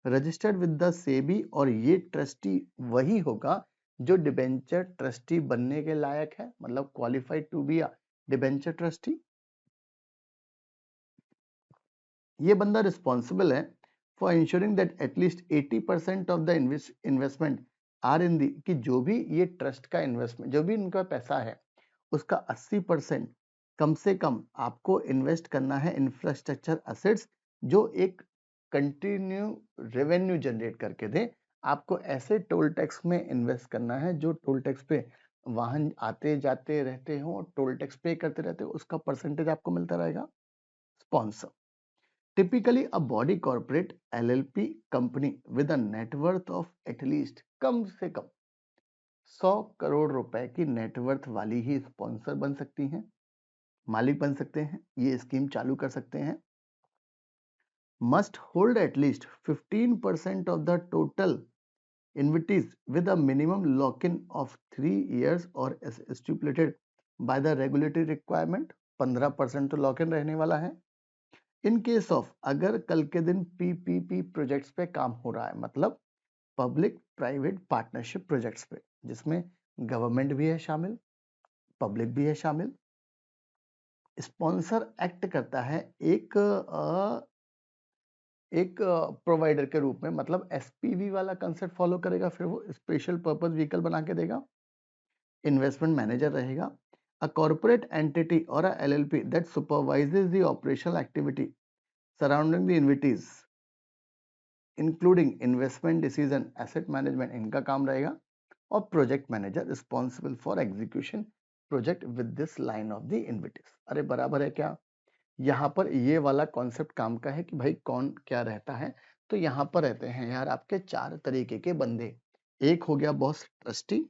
रजिस्टर्ड विद द सेबी, और ये ट्रस्टी वही होगा जो डिबेंचर ट्रस्टी बनने के लायक है, मतलब qualified to be a debenture trustee. ये बंदा रिस्पॉन्सिबल है for ensuring that at least 80% of the investment are in the, कि जो भी ये ट्रस्ट का इन्वेस्टमेंट, जो भी इनका पैसा है उसका 80% कम से कम आपको इन्वेस्ट करना है इंफ्रास्ट्रक्चर असेट्स जो एक कंटिन्यू रेवेन्यू जनरेट करके दे. आपको ऐसे टोल टैक्स में इन्वेस्ट करना है जो टोल टैक्स पे वाहन आते जाते रहते हो, टोल टैक्स पे करते रहते हो, उसका परसेंटेज आपको मिलता रहेगा. Sponsor: typically a body corporate LLP company with a net worth of at least कम से कम 100 करोड़ रुपए की नेटवर्थ वाली ही स्पॉन्सर बन सकती हैं, मालिक बन सकते हैं, ये स्कीम चालू कर सकते हैं. must hold at least 15% of the total InvITs with a minimum lock-in of 3 years or as stipulated by the regulatory requirement. 15% तो लॉक इन रहने वाला है. इन केस ऑफ अगर कल के दिन पीपीपी प्रोजेक्ट्स पे काम हो रहा है, मतलब पब्लिक प्राइवेट पार्टनरशिप प्रोजेक्ट्स पे, जिसमें गवर्नमेंट भी है शामिल, पब्लिक भी है शामिल. स्पॉन्सर एक्ट करता है एक प्रोवाइडर के रूप में, मतलब एसपीवी वाला कंसेप्ट फॉलो करेगा, फिर वो स्पेशल पर्पस व्हीकल बना के देगा. इन्वेस्टमेंट मैनेजर रहेगा. अ कॉर्पोरेट एंटिटी और a LLP that supervises the operational activity surrounding the InvITs including investment decision asset management, इनका काम रहेगा. और project manager responsible for execution project with this line of the InvITs. अरे बराबर है क्या? यहाँ पर ये वाला कॉन्सेप्ट काम का है कि भाई कौन क्या रहता है. तो यहाँ पर रहते हैं यार आपके 4 तरीके के बंदे. एक हो गया बॉस ट्रस्टी,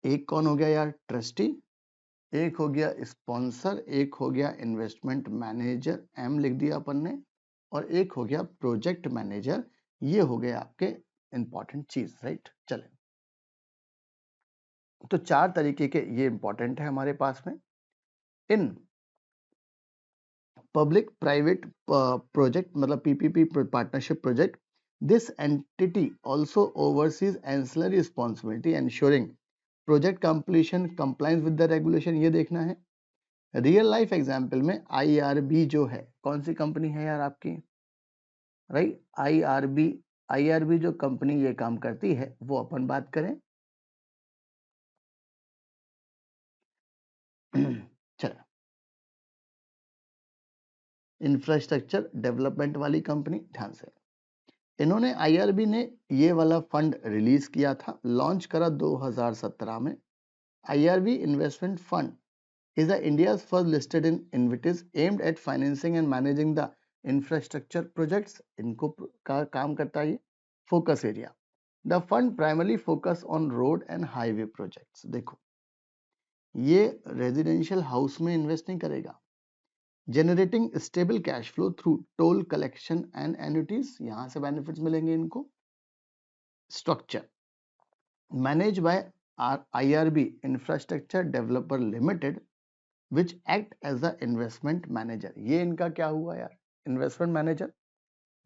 एक कौन हो गया यार ट्रस्टी, एक हो गया स्पॉन्सर, एक हो गया इन्वेस्टमेंट मैनेजर, एम लिख दिया अपन ने, और एक हो गया प्रोजेक्ट मैनेजर. ये हो गए आपके इंपॉर्टेंट चीज, राइट. चले, तो 4 तरीके के ये इंपॉर्टेंट है हमारे पास में. इन पब्लिक प्राइवेट प्रोजेक्ट मतलब PPP partnership project, this entity also overseas ancillary responsibility ensuring project completion compliance with the regulation. ये देखना है. रियल लाइफ एग्जांपल में आईआरबी जो है, कौन सी कंपनी है यार आपकी, राइट. आईआरबी जो कंपनी ये काम करती है वो अपन बात करें. चलो, इंफ्रास्ट्रक्चर डेवलपमेंट वाली कंपनी, ध्यान से. इन्होंने आईआरबी ने ये वाला फंड रिलीज किया था, लॉन्च करा 2017 में. IRB investment fund is the India's first listed in InvITs aimed at financing and managing the infrastructure projects. इनको का काम करता है ये. Focus area: the fund primarily focus on road and highway projects. देखो, ये रेजिडेंशियल हाउस में invest नहीं करेगा. Generating stable cash flow through toll collection and annuities, यहां से बेनिफिट्स मिलेंगे इनको. Structure: manage by IRB infrastructure developer limited, which act as a investment manager. ये इनका क्या हुआ यार, investment manager.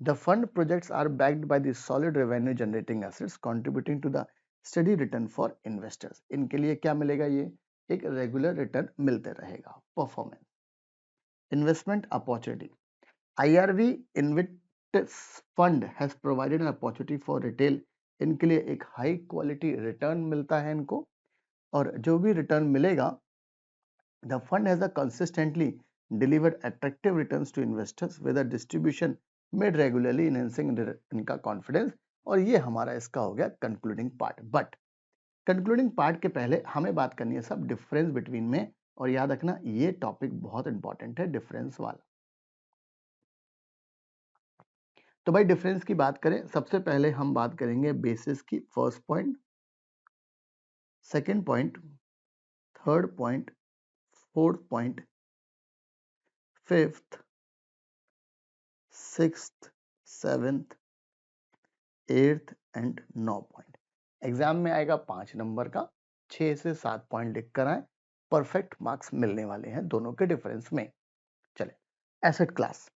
The fund projects are backed by the solid revenue generating assets contributing to the steady return for investors। इनके लिए क्या मिलेगा, ये एक रेगुलर रिटर्न मिलते रहेगा। Performance, investment opportunity, IRV investors fund has provided an opportunity for retail. इनके लिए एक हाई क्वालिटी रिटर्न मिलता है इनको, और जो भी रिटर्न मिलेगा, the fund has a consistently delivered attractive returns to investors with a distribution made regularly enhancing इनका confidence। और ये हमारा इसका हो गया concluding part. But concluding part के पहले हमें बात करनी है सब डिफरेंस बिटवीन में, और याद रखना ये टॉपिक बहुत इंपॉर्टेंट है, डिफरेंस वाला। तो भाई डिफरेंस की बात करें, सबसे पहले हम बात करेंगे बेसिस की। First point, second point, third point, fourth point, fifth, sixth, seventh, eighth and 9 point. Exam में आएगा 5 नंबर का, 6 से 7 पॉइंट लिख कर आए, परफेक्ट मार्क्स मिलने वाले हैं दोनों के डिफरेंस में। चले, एसेट क्लास।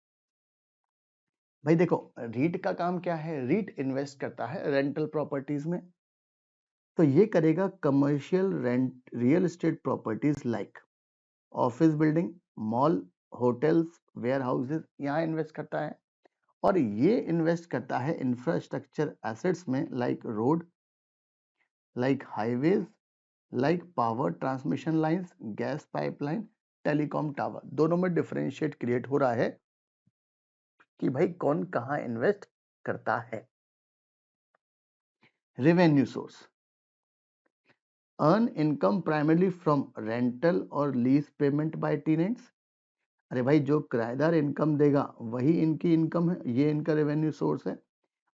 भाई देखो, रीट का काम क्या है, रीट इन्वेस्ट करता है रेंटल प्रॉपर्टीज में। तो ये करेगा commercial rent real estate properties like office building, mall, hotels, warehouses, यहाँ इन्वेस्ट करता है। और ये इन्वेस्ट करता है इंफ्रास्ट्रक्चर एसेट्स में, like road, like highways, like power transmission lines, gas pipeline, telecom tower. दोनों में डिफरेंशिएट क्रिएट हो रहा है कि भाई कौन कहां इन्वेस्ट करता है। Revenue source, earn income primarily from rental और लीज पेमेंट बाय टेनेंट्स। अरे भाई जो किराएदार इनकम देगा वही इनकी इनकम है, ये इनका रेवेन्यू सोर्स है।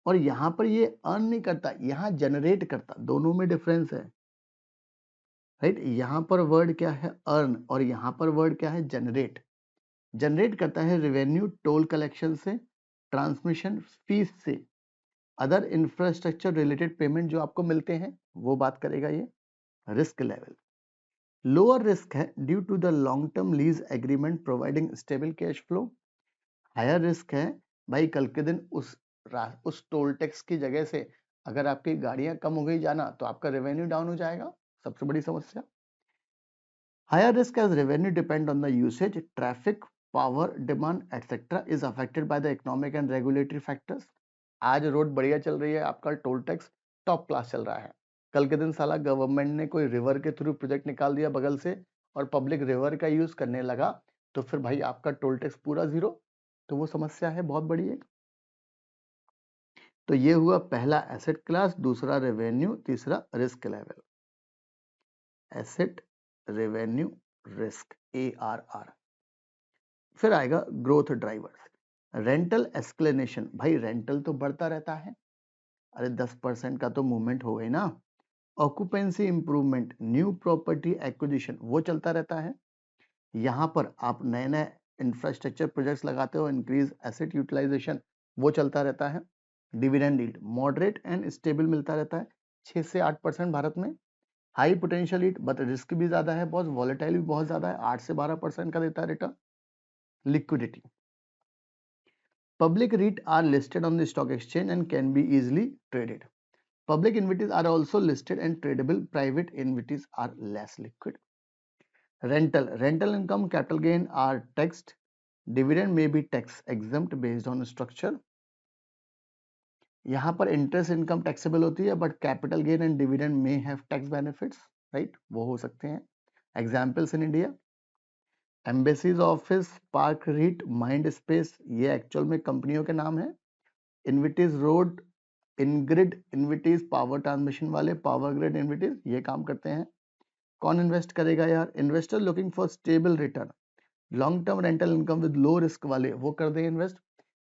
और यहां पर ये अर्न नहीं करता, यहां जनरेट करता, दोनों में डिफरेंस है, राइट। यहां पर वर्ड क्या है, अर्न, और यहां पर वर्ड क्या है, जनरेट। जनरेट करता है रेवेन्यू टोल कलेक्शन से, ट्रांसमिशन फीस से, अदर इंफ्रास्ट्रक्चर रिलेटेड पेमेंट जो आपको मिलते हैं वो बात करेगा ये। रिस्क लेवल, लोअर रिस्क है due to the long term lease agreement providing stable cash flow. Higher risk है भाई, कल के दिन उस टोल टैक्स की जगह से अगर आपकी गाड़ियां कम हो गई जाना तो आपका रेवेन्यू डाउन हो जाएगा, सबसे बड़ी समस्या। Higher risk as revenue depend on the usage, traffic, power, demand, etc. is affected by the economic and regulatory factors। आज रोड बढ़िया चल रही है, आपका टोल टैक्स टॉप क्लास चल रहा है। कल के दिन साला गवर्नमेंट ने कोई रिवर के थ्रू प्रोजेक्ट निकाल दिया बगल से और पब्लिक रिवर का यूज करने लगा, तो फिर भाई आपका टोल टैक्स पूरा जीरो, तो वो समस्या है बहुत बड़ी एक। तो ये हुआ पहला एसेट क्लास, दूसरा रेवेन्यू, तीसरा risk level. Asset, revenue, risk, ARR। फिर आएगा ग्रोथ ड्राइवर्स, रेंटल एस्केलेशन। भाई रेंटल तो बढ़ता रहता है, अरे 10% का तो मूवमेंट हो गई ना। Occupancy improvement, new property acquisition, वो चलता रहता है। यहाँ पर आप नए नए इंफ्रास्ट्रक्चर प्रोजेक्ट्स लगाते हो, इंक्रीज एसेट यूटिलाइजेशन, वो चलता रहता है। Dividend yield moderate and stable मिलता रहता है, 6 से 8% भारत में। High potential yield but risk भी ज्यादा है, बहुत वॉलेटाइल भी बहुत ज्यादा है, 8 से 12% का देता है return. Liquidity, public REIT are listed on the stock exchange and can be easily traded. Public entities are also listed and tradable, private entities are less liquid. Rental income, capital gain are taxed, dividend may be tax exempt based on structure। यहाँ पर interest income taxable होती है, but capital gain and dividend may have tax benefits, right, वो हो सकते हैं। Examples in India, embassies office, park REET, mind space, ये actual में कंपनियों के नाम है। इन्विटीज रोड, इनग्रिड इन्विटीज, पावर ट्रांसमिशन वाले, पावर ग्रिड इन्विटीज, ये काम करते हैं। कौन इन्वेस्ट करेगा यार, investor looking for stable return, long term rental income with low risk वाले वो कर दे इन्वेस्ट,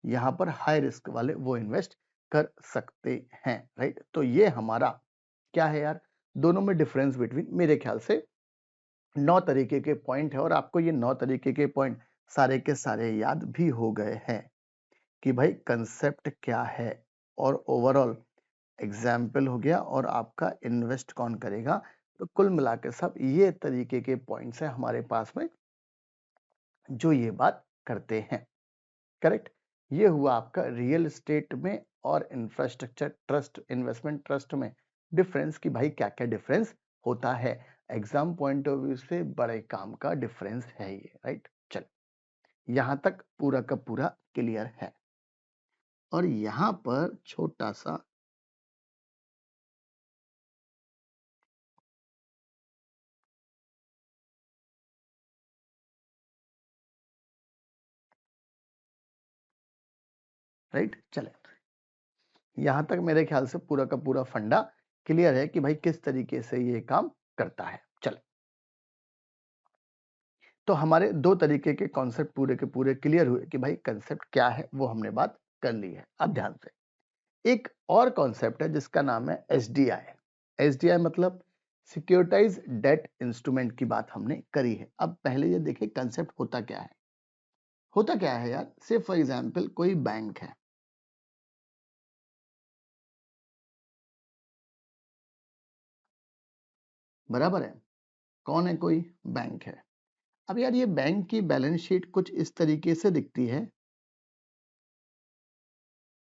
यहाँ पर हाई रिस्क वाले वो इन्वेस्ट कर सकते हैं, राइट। तो ये हमारा क्या है यार, दोनों में डिफरेंस बिटवीन, मेरे ख्याल से 9 तरीके के पॉइंट है, और आपको ये 9 तरीके के पॉइंट सारे के सारे याद भी हो गए हैं कि भाई कंसेप्ट क्या है, और ओवरऑल एग्जाम्पल हो गया, और आपका इन्वेस्ट कौन करेगा। तो कुल मिला के सब ये तरीके के पॉइंट्स हैं हमारे पास में जो ये बात करते हैं। करेक्ट? ये हुआ आपका रियल एस्टेट में और इंफ्रास्ट्रक्चर ट्रस्ट, इन्वेस्टमेंट ट्रस्ट में डिफरेंस कि भाई क्या-क्या डिफरेंस होता है। एग्जाम पॉइंट ऑफ व्यू से बड़े काम का डिफरेंस है ये, राइट? चलो, यहां तक पूरा का पूरा क्लियर है। और यहां पर छोटा सा राइट, चले, यहां तक मेरे ख्याल से पूरा का पूरा फंडा क्लियर है कि भाई किस तरीके से ये काम करता है। चले, तो हमारे दो तरीके के कॉन्सेप्ट पूरे के पूरे क्लियर हुए कि भाई कंसेप्ट क्या है, वो हमने बात कर ली है। अब ध्यान से, एक और कॉन्सेप्ट है जिसका नाम है एसडीआई। एसडीआई मतलब सिक्योरिटाइज डेट इंस्ट्रूमेंट की बात हमने करी है। अब पहले ये देखिए कंसेप्ट होता क्या है। होता क्या है यार, से फॉर एग्जांपल कोई बैंक है, बराबर है, कौन है, कोई बैंक है। अब यार ये बैंक की बैलेंस शीट कुछ इस तरीके से दिखती है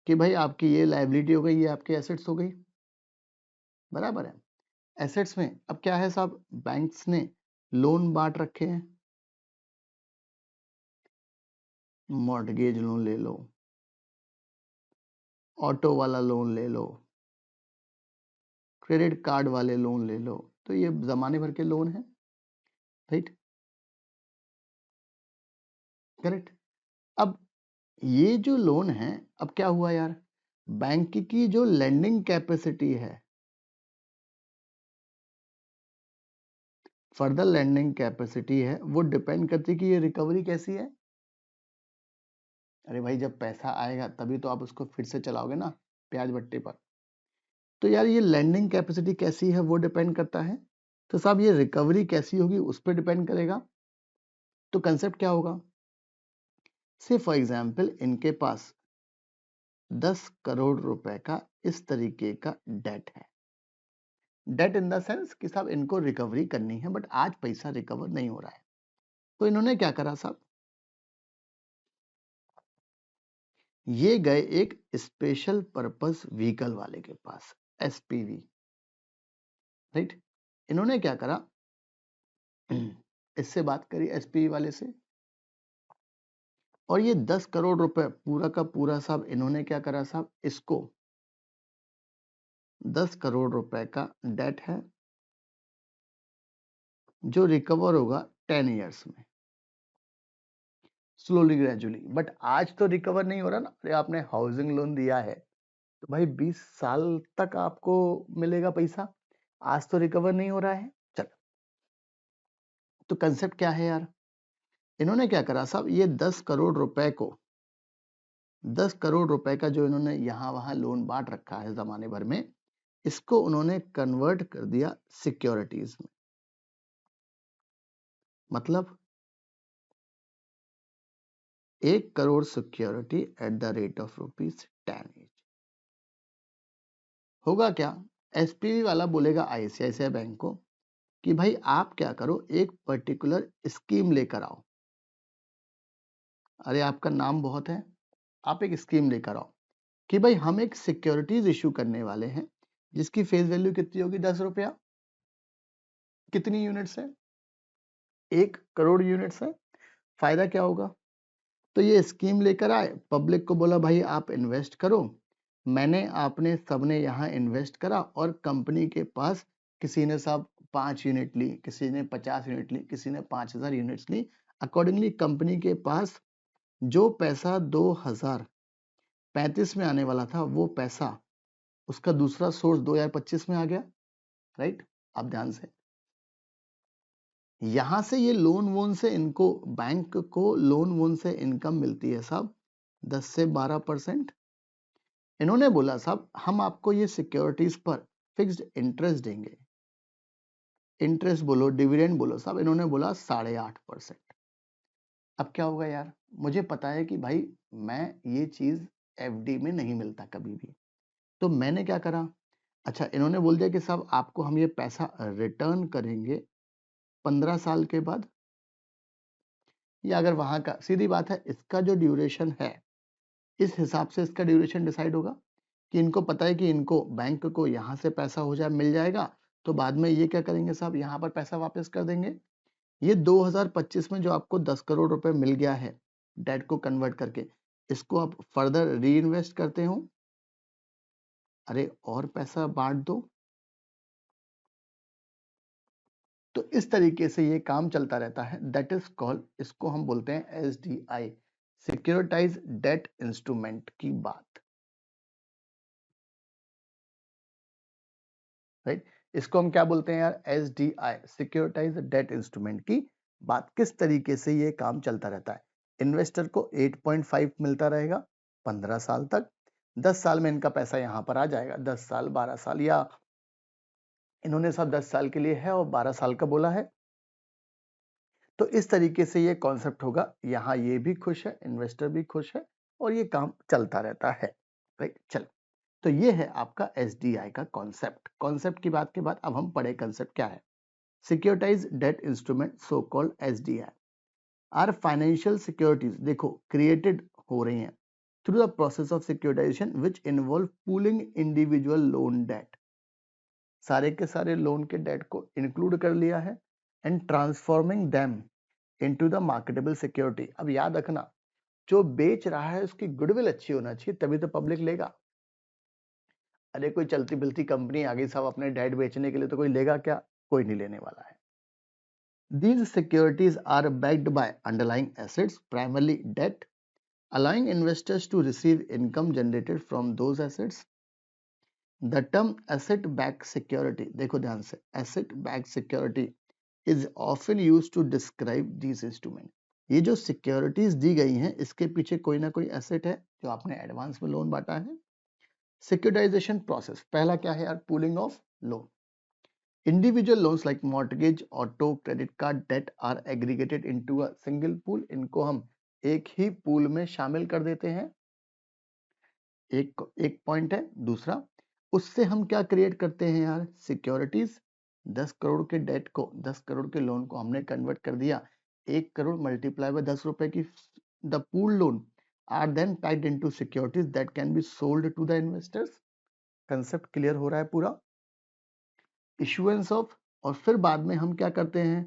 कि भाई आपकी ये लायबिलिटी हो गई, ये आपके एसेट्स हो गई, बराबर है। एसेट्स में अब क्या है साहब, बैंक्स ने लोन बांट रखे हैं, मॉर्टगेज लोन ले लो, ऑटो वाला लोन ले लो, क्रेडिट कार्ड वाले लोन ले लो, तो ये जमाने भर के लोन है, राइट? करेक्ट। अब ये जो लोन है, अब क्या हुआ यार, बैंक की जो लेंडिंग कैपेसिटी है, फर्दर लेंडिंग कैपेसिटी है, वो डिपेंड करती है कि ये रिकवरी कैसी है। अरे भाई, जब पैसा आएगा तभी तो आप उसको फिर से चलाओगे ना, ब्याज बट्टे पर। तो यार ये लैंडिंग कैपेसिटी कैसी है वो डिपेंड करता है। तो साहब ये रिकवरी कैसी होगी उस पर डिपेंड करेगा। तो कंसेप्ट क्या होगा, से फॉर एग्जांपल इनके पास 10 करोड़ रुपए का इस तरीके का डेट है। डेट इन द सेंस कि साहब इनको रिकवरी करनी है, बट आज पैसा रिकवर नहीं हो रहा है। तो इन्होंने क्या करा साहब, ये गए एक स्पेशल पर्पस व्हीकल वाले के पास, एसपीवी, राइट? इन्होंने क्या करा, इससे बात करी एसपीवी वाले से, और ये 10 करोड़ रुपए पूरा का पूरा साहब इन्होंने क्या करा साहब, इसको 10 करोड़ रुपए का डेट है जो रिकवर होगा 10 इयर्स में, स्लोली ग्रेजुअली। बट आज तो रिकवर नहीं हो रहा ना, अरे आपने हाउसिंग लोन दिया है तो भाई 20 साल तक आपको मिलेगा पैसा, आज तो रिकवर नहीं हो रहा है। चल, तो कंसेप्ट क्या है यार, इन्होंने क्या करा साहब, ये 10 करोड़ रुपए को, 10 करोड़ रुपए का जो इन्होंने यहां वहां लोन बांट रखा है जमाने भर में, इसको उन्होंने कन्वर्ट कर दिया सिक्योरिटीज में। मतलब 1 crore security eight the rate of ₹10 each. होगा क्या, एसपीवी वाला बोलेगा आईसीआईसीआई बैंक को कि भाई आप क्या करो, एक पर्टिकुलर स्कीम लेकर आओ। अरे आपका नाम बहुत है, आप एक स्कीम लेकर आओ कि भाई हम एक सिक्योरिटीज इशू करने वाले हैं जिसकी फेस वैल्यू कितनी होगी, 10 रुपया। कितनी यूनिट्स है, 1 करोड़ यूनिट्स है। फायदा क्या होगा, तो ये स्कीम लेकर आए, पब्लिक को बोला भाई आप इन्वेस्ट करो, मैंने आपने सबने यहाँ इन्वेस्ट करा, और कंपनी के पास किसी ने साहब 5 यूनिट ली, किसी ने 50 यूनिट ली, किसी ने 5000 यूनिट्स ली। अकॉर्डिंगली कंपनी के पास जो पैसा 2035 में आने वाला था, वो पैसा उसका दूसरा सोर्स 2025 में आ गया, राइट? आप ध्यान से, यहां से ये लोन वोन से इनको, बैंक को लोन वोन से इनकम मिलती है साहब 10 से 12%। इन्होंने बोला साहब हम आपको ये सिक्योरिटीज पर फिक्स्ड इंटरेस्ट देंगे, इंटरेस्ट बोलो डिविडेंड बोलो साहब, इन्होंने बोला 8.5%। अब क्या होगा यार, मुझे पता है कि भाई मैं ये चीज एफडी में नहीं मिलता कभी भी, तो मैंने क्या करा, अच्छा इन्होंने बोल दिया कि साहब आपको हम ये पैसा रिटर्न करेंगे 15 साल के बाद। या अगर वहां का, सीधी बात है, इसका जो ड्यूरेशन है इस हिसाब से इसका ड्यूरेशन डिसाइड होगा कि इनको पता है कि इनको बैंक को यहाँ से पैसा हो जाए, मिल जाएगा, तो बाद में ये क्या करेंगे साहब, यहाँ पर पैसा वापस कर देंगे। ये 2025 में जो आपको 10 करोड़ रुपए मिल गया है डेट को कन्वर्ट करके, इसको आप फर्दर री इन्वेस्ट करते हो, अरे और पैसा बांट दो। तो इस तरीके से ये काम चलता रहता है। दैट इज कॉल्ड, इसको हम बोलते हैं SDI, सिक्योरिटाइज डेट इंस्ट्रूमेंट की बात, राइट। इसको हम क्या बोलते हैं यार, SDI, सिक्योरिटाइज डेट इंस्ट्रूमेंट की बात। किस तरीके से ये काम चलता रहता है, इन्वेस्टर को 8.5 मिलता रहेगा 15 साल तक, 10 साल में इनका पैसा यहाँ पर आ जाएगा, 10 साल 12 साल, या इन्होंने सब 10 साल के लिए है और 12 साल का बोला है। तो इस तरीके से ये कॉन्सेप्ट होगा, यहाँ ये भी खुश है, इन्वेस्टर भी खुश है, और ये काम चलता रहता है, राइट। चलो, तो ये है आपका SDI का कॉन्सेप्ट। कॉन्सेप्ट की बात के बाद अब हम पढ़े कंसेप्ट क्या है। Securitised debt instrument, so called SDI, are financial securities, देखो क्रिएटेड हो रही हैं through the process of securitisation which involve pooling individual loan debt, सारे के सारे लोन के डेट को इंक्लूड कर लिया है, and transforming them into the marketable security. अब याद रखना, जो बेच रहा है उसकी गुडविल अच्छी होना चाहिए, तभी तो पब्लिक लेगा। अरे कोई चलती बिलती कंपनी आ गई साहब अपने डेट बेचने के लिए, तो कोई लेगा क्या, कोई नहीं लेने वाला है। These securities are backed by underlying assets, primarily debt, allowing investors to receive income generated from those assets. The term asset backed security, देखो ध्यान से, asset backed security is often used to describe these instruments. ये जो securities दी गई हैं इसके पीछे कोई ना कोई एसेट है जो आपने एडवांस में लोन बांटा है। सिक्योरिटाइजेशन प्रोसेस, पहला क्या है यार, pooling of loan. Individual loans like mortgage, auto, credit card debt are aggregated into a single pool, इनको हम एक ही पूल में शामिल कर देते हैं। एक पॉइंट है। दूसरा, उससे हम क्या क्रिएट करते हैं यार, सिक्योरिटीज। 10 करोड़ के डेट को, 10 करोड़ के लोन को हमने कन्वर्ट कर दिया, 1 करोड़ मल्टीप्लाई बाय 10 रुपए की, the pool loan are then packed into securities that can be sold to the investors. Concept clear हो रहा है पूरा। इशुएंस ऑफ, और फिर बाद में हम क्या करते हैं,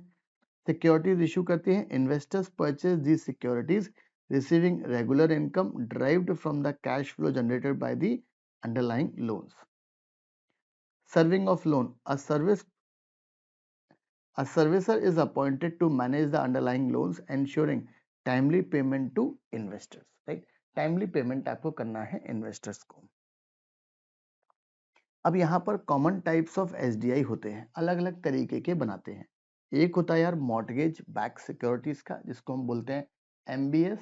सिक्योरिटीज इशू करते हैं। Investors purchase the securities receiving regular income derived from the cash flow generated by the underlying loans. Serving of loan, a servicer is appointed to manage the underlying loans, ensuring timely payment to investors, right? Timely payment आपको करना है investors को। अब यहाँ पर common types of SDI होते हैं, अलग अलग तरीके के बनाते हैं। एक होता है यार मॉर्टगेज बैक सिक्योरिटीज का, जिसको हम बोलते हैं MBS।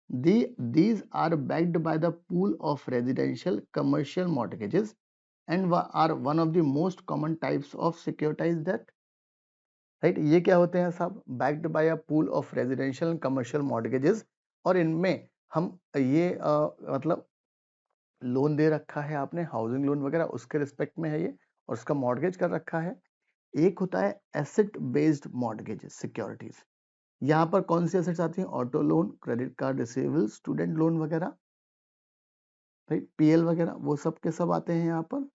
These are backed by the pool of residential commercial mortgages and are one of the most common types of securitized debt, right? ये क्या होते हैं साहब, backed by a pool of residential and commercial mortgages, और इनमें हम ये मतलब लोन दे रखा है आपने, हाउसिंग लोन वगैरह, उसके रिस्पेक्ट में है ये, और उसका मॉर्गेज कर रखा है। एक होता है एसेट बेस्ड मॉर्गेज सिक्योरिटीज, यहाँ पर कौन सी एसेट्स आती हैं, auto loan, credit card receivable, student loan वगैरह, राइट, PL वगैरह, वो सब के सब आते हैं यहाँ पर।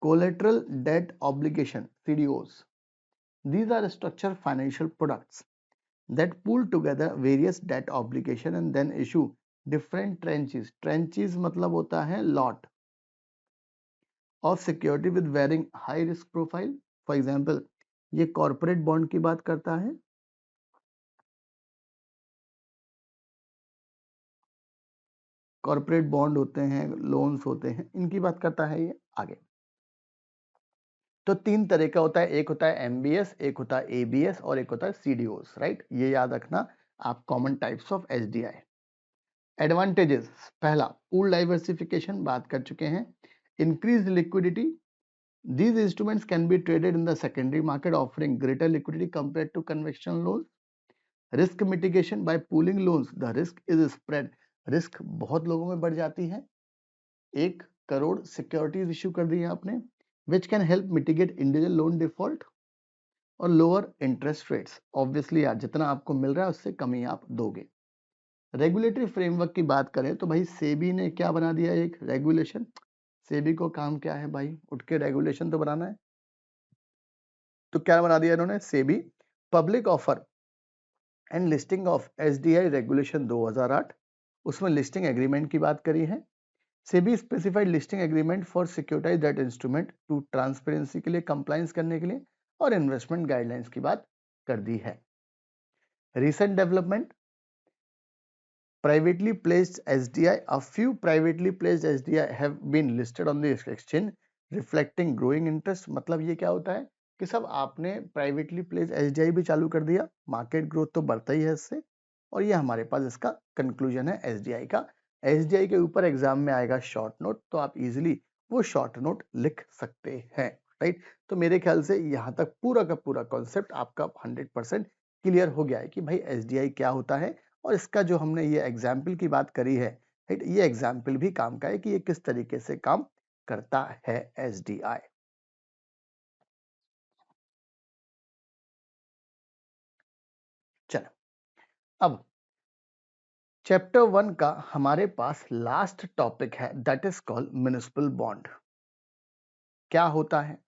Collateral debt obligation, CDOs, these are structured financial products that pool together various debt obligation and then issue different tranches. Tranches मतलब होता है lot of security with varying high risk profile. For example, ये corporate bond की बात करता है, corporate bond होते हैं, लोन्स होते हैं, इनकी बात करता है ये आगे। तो 3 तरह का होता है, एक होता है MBS, एक होता है ABS और एक होता है CDOs, राइट। ये याद रखना आप, common types of SDI। Advantages, पहला पूल डाइवर्सिफिकेशन, बात कर चुके हैं। Increase liquidity, these instruments can be traded in the secondary market offering greater liquidity compared to conventional loans. Risk mitigation, by pooling loans the risk is spread, risk बहुत लोगों में बढ़ जाती है। 1 करोड़ सिक्योरिटीज इश्यू कर दी है आपने, which can help mitigate individual loan default. और लोअर इंटरेस्ट रेट्स। ऑब्वियसली यार जितना आपको मिल रहा है उससे कम ही आप दोगे। रेगुलेटरी फ्रेमवर्क की बात करें तो भाई सेबी ने क्या बना दिया, एक रेगुलेशन। सेबी को काम क्या है भाई, उठ के रेगुलेशन तो बनाना है। तो क्या बना दिया इन्होंने, SEBI public offer and listing of SDI regulation 2008, उसमें लिस्टिंग एग्रीमेंट की बात करी है। SEBI specified listing agreement for securitised that instrument to transparency के लिए, कंप्लायंस करने के लिए, और इन्वेस्टमेंट गाइडलाइंस की बात कर दी है। Recent development, privately placed SDI, a few privately placed SDI have been listed on the exchange reflecting growing interest। मतलब ये क्या होता है कि सब आपने प्राइवेटली प्लेस एसडीआई भी चालू कर दिया, मार्केट ग्रोथ तो बढ़ता ही है इससे, और ये हमारे पास इसका कंक्लूजन है एसडीआई का। एसडीआई के ऊपर एग्जाम में आएगा शॉर्ट नोट, तो आप इजीली वो शॉर्ट नोट लिख सकते हैं, राइट। तो मेरे ख्याल से यहाँ तक पूरा का पूरा कॉन्सेप्ट आपका 100% क्लियर हो गया है कि भाई एसडीआई क्या होता है, और इसका जो हमने ये एग्जाम्पल की बात करी है, राइट, ये एग्जाम्पल भी काम का है कि ये किस तरीके से काम करता है एसडीआई। चलो अब चैप्टर 1 का हमारे पास लास्ट टॉपिक है, that is called municipal bond. क्या होता है,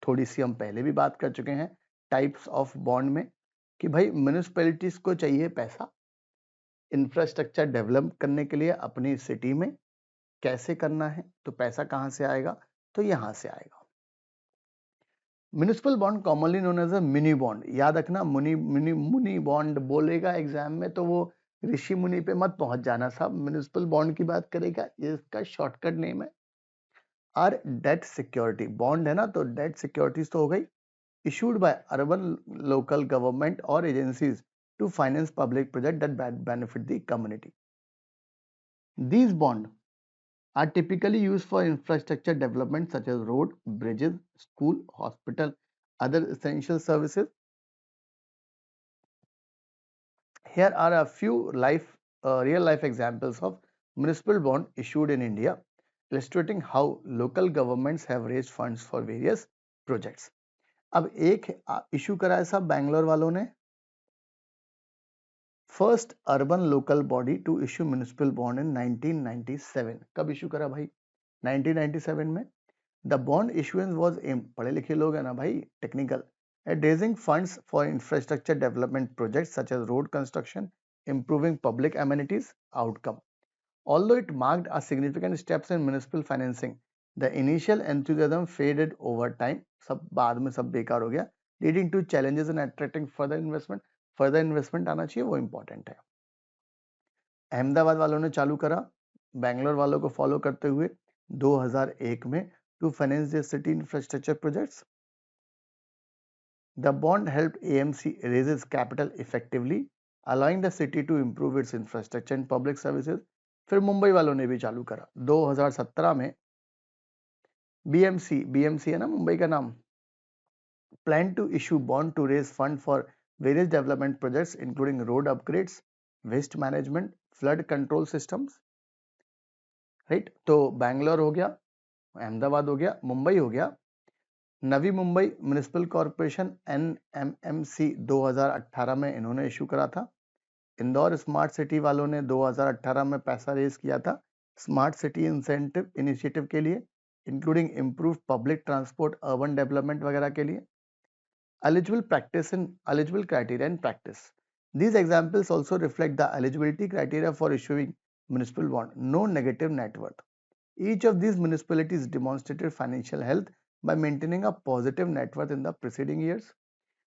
थोड़ी सी हम पहले भी बात कर चुके हैं टाइप्स ऑफ बॉन्ड में, कि भाई म्युनिसिपैलिटीज को चाहिए पैसा इंफ्रास्ट्रक्चर डेवलप करने के लिए अपनी सिटी में। कैसे करना है, तो पैसा कहां से आएगा, तो यहां से आएगा। Municipal bond commonly known as a mini bond. याद रखना, मुनि मुनि मुनि बॉन्ड बोलेगा एग्जाम में तो वो ऋषि मुनि पे मत पहुंच जाना साहब, म्युनिसिपल बॉन्ड की बात करेगा, ये इसका शॉर्टकट नेम है। आर डेट सिक्योरिटी, बॉन्ड है ना तो डेट सिक्योरिटीज तो हो गई, issued by urban local government or agencies to finance public projects that benefit the community. These bonds are typically used for infrastructure development such as road, bridges, school, hospital, other essential services. Here are a few real life examples of municipal bond issued in India, illustrating how local governments have raised funds for various projects. अब एक issue करा है साहब बैंगलोर वालों ने, first urban local body to issue municipal bond in 1997। कब issue करा भाई, 1997 में। The bond issuance was aim, पढ़े लिखे लोग हैं ना भाई, technical, at raising funds for infrastructure development projects such as road construction, improving public amenities outcome. Although it marked a significant steps in municipal financing, the initial enthusiasm faded over time. सब बाद में सब बेकार हो गया, leading to challenges in attracting further investment. Further investment आना चाहिए, वो important है। अहमदाबाद वालों ने चालू करा, बैंगलोर वालों को फॉलो करते हुए 2001 में, to finance the city infrastructure projects. The bond helped AMC raise its capital effectively, allowing the city to improve its infrastructure and public services. फिर मुंबई वालों ने भी चालू करा 2017 में, बीएमसी है ना मुंबई का नाम, plan to issue bond to raise fund for various development projects including road upgrades, waste management, flood control systems, right. तो बैंगलोर हो गया, अहमदाबाद हो गया, मुंबई हो गया। Navi Mumbai municipal corporation NMMC 2018 में इन्होंने इशू करा था। इंदौर स्मार्ट सिटी वालों ने 2018 में पैसा रेज किया था स्मार्ट सिटी इंसेंटिव इनिशिएटिव के लिए, including improve public transport, urban development वगैरह के लिए। eligible criteria and practice. These examples also reflect the eligibility criteria for issuing municipal bond. No negative net worth. Each of these municipalities demonstrated financial health by maintaining a positive net worth in the preceding years.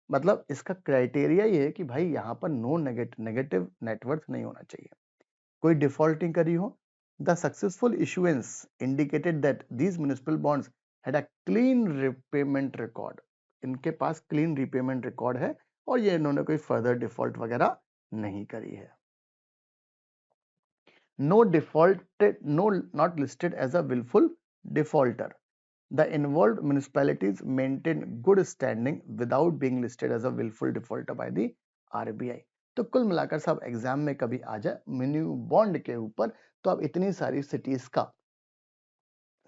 मतलब इसका criteria ये है कि भाई यहाँ पर no negative net worth नहीं होना चाहिए, कोई डिफॉल्टिंग करी हो। The successful issuance indicated that these municipal bonds had a clean repayment record. इनके पास क्लीन रिपेमेंट रिकॉर्ड है और ये इन्होंने कोई फर्दर डिफॉल्ट वगैरह नहीं करी है। No defaulted, no not listed as a wilful defaulter. The involved municipalities maintain good standing without being listed as a willful defaulter by the RBI. तो कुल मिलाकर सब एग्जाम में कभी आ जाए मिनी बॉन्ड के ऊपर तो आप इतनी सारी सिटीज का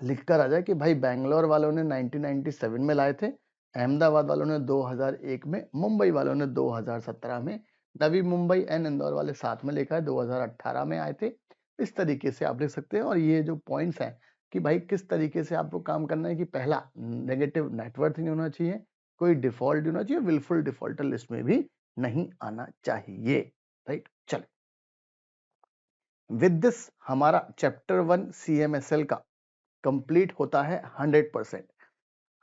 लिखकर आ जाए कि भाई बैंगलोर वालों ने 1997 में लाए थे, अहमदाबाद वालों ने 2001 में, मुंबई वालों ने 2017 में, नवी मुंबई एंड इंदौर वाले साथ में लिखा है 2018 में आए थे। इस तरीके से आप लिख सकते हैं। और ये जो पॉइंट्स हैं कि भाई किस तरीके से आपको काम करना है कि पहला नेगेटिव नेटवर्थ नहीं होना चाहिए, कोई डिफॉल्ट नहीं होना चाहिए, विलफुल डिफॉल्टर लिस्ट में भी नहीं आना चाहिए, राइट। चलो, विद दिस हमारा चैप्टर 1 CMSL का कंप्लीट होता है 100%।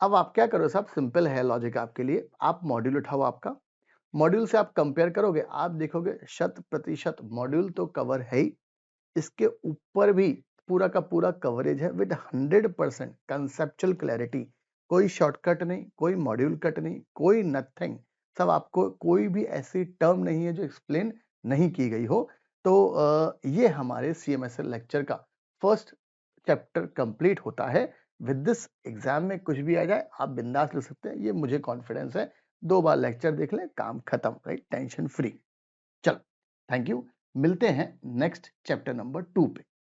अब आप क्या करो साहब, सिंपल है लॉजिक आपके लिए। आप मॉड्यूल उठाओ, आपका मॉड्यूल से आप कंपेयर करोगे, आप देखोगे 100% मॉड्यूल तो कवर है ही, इसके ऊपर भी पूरा का पूरा कवरेज है विद 100% कंसेप्चुअल क्लैरिटी। कोई शॉर्टकट नहीं, कोई मॉड्यूल कट नहीं, कोई नथिंग। सब आपको कोई भी ऐसी टर्म नहीं है जो एक्सप्लेन नहीं की गई हो। तो ये हमारे CMSL लेक्चर का फर्स्ट चैप्टर कंप्लीट होता है। विद दिस एग्जाम में कुछ भी आ जाए आप बिंदास लिख सकते हैं, ये मुझे कॉन्फिडेंस है। 2 बार लेक्चर देख लें, काम खत्म, राइट, टेंशन फ्री। चलो, थैंक यू। मिलते हैं नेक्स्ट चैप्टर नंबर 2 पे।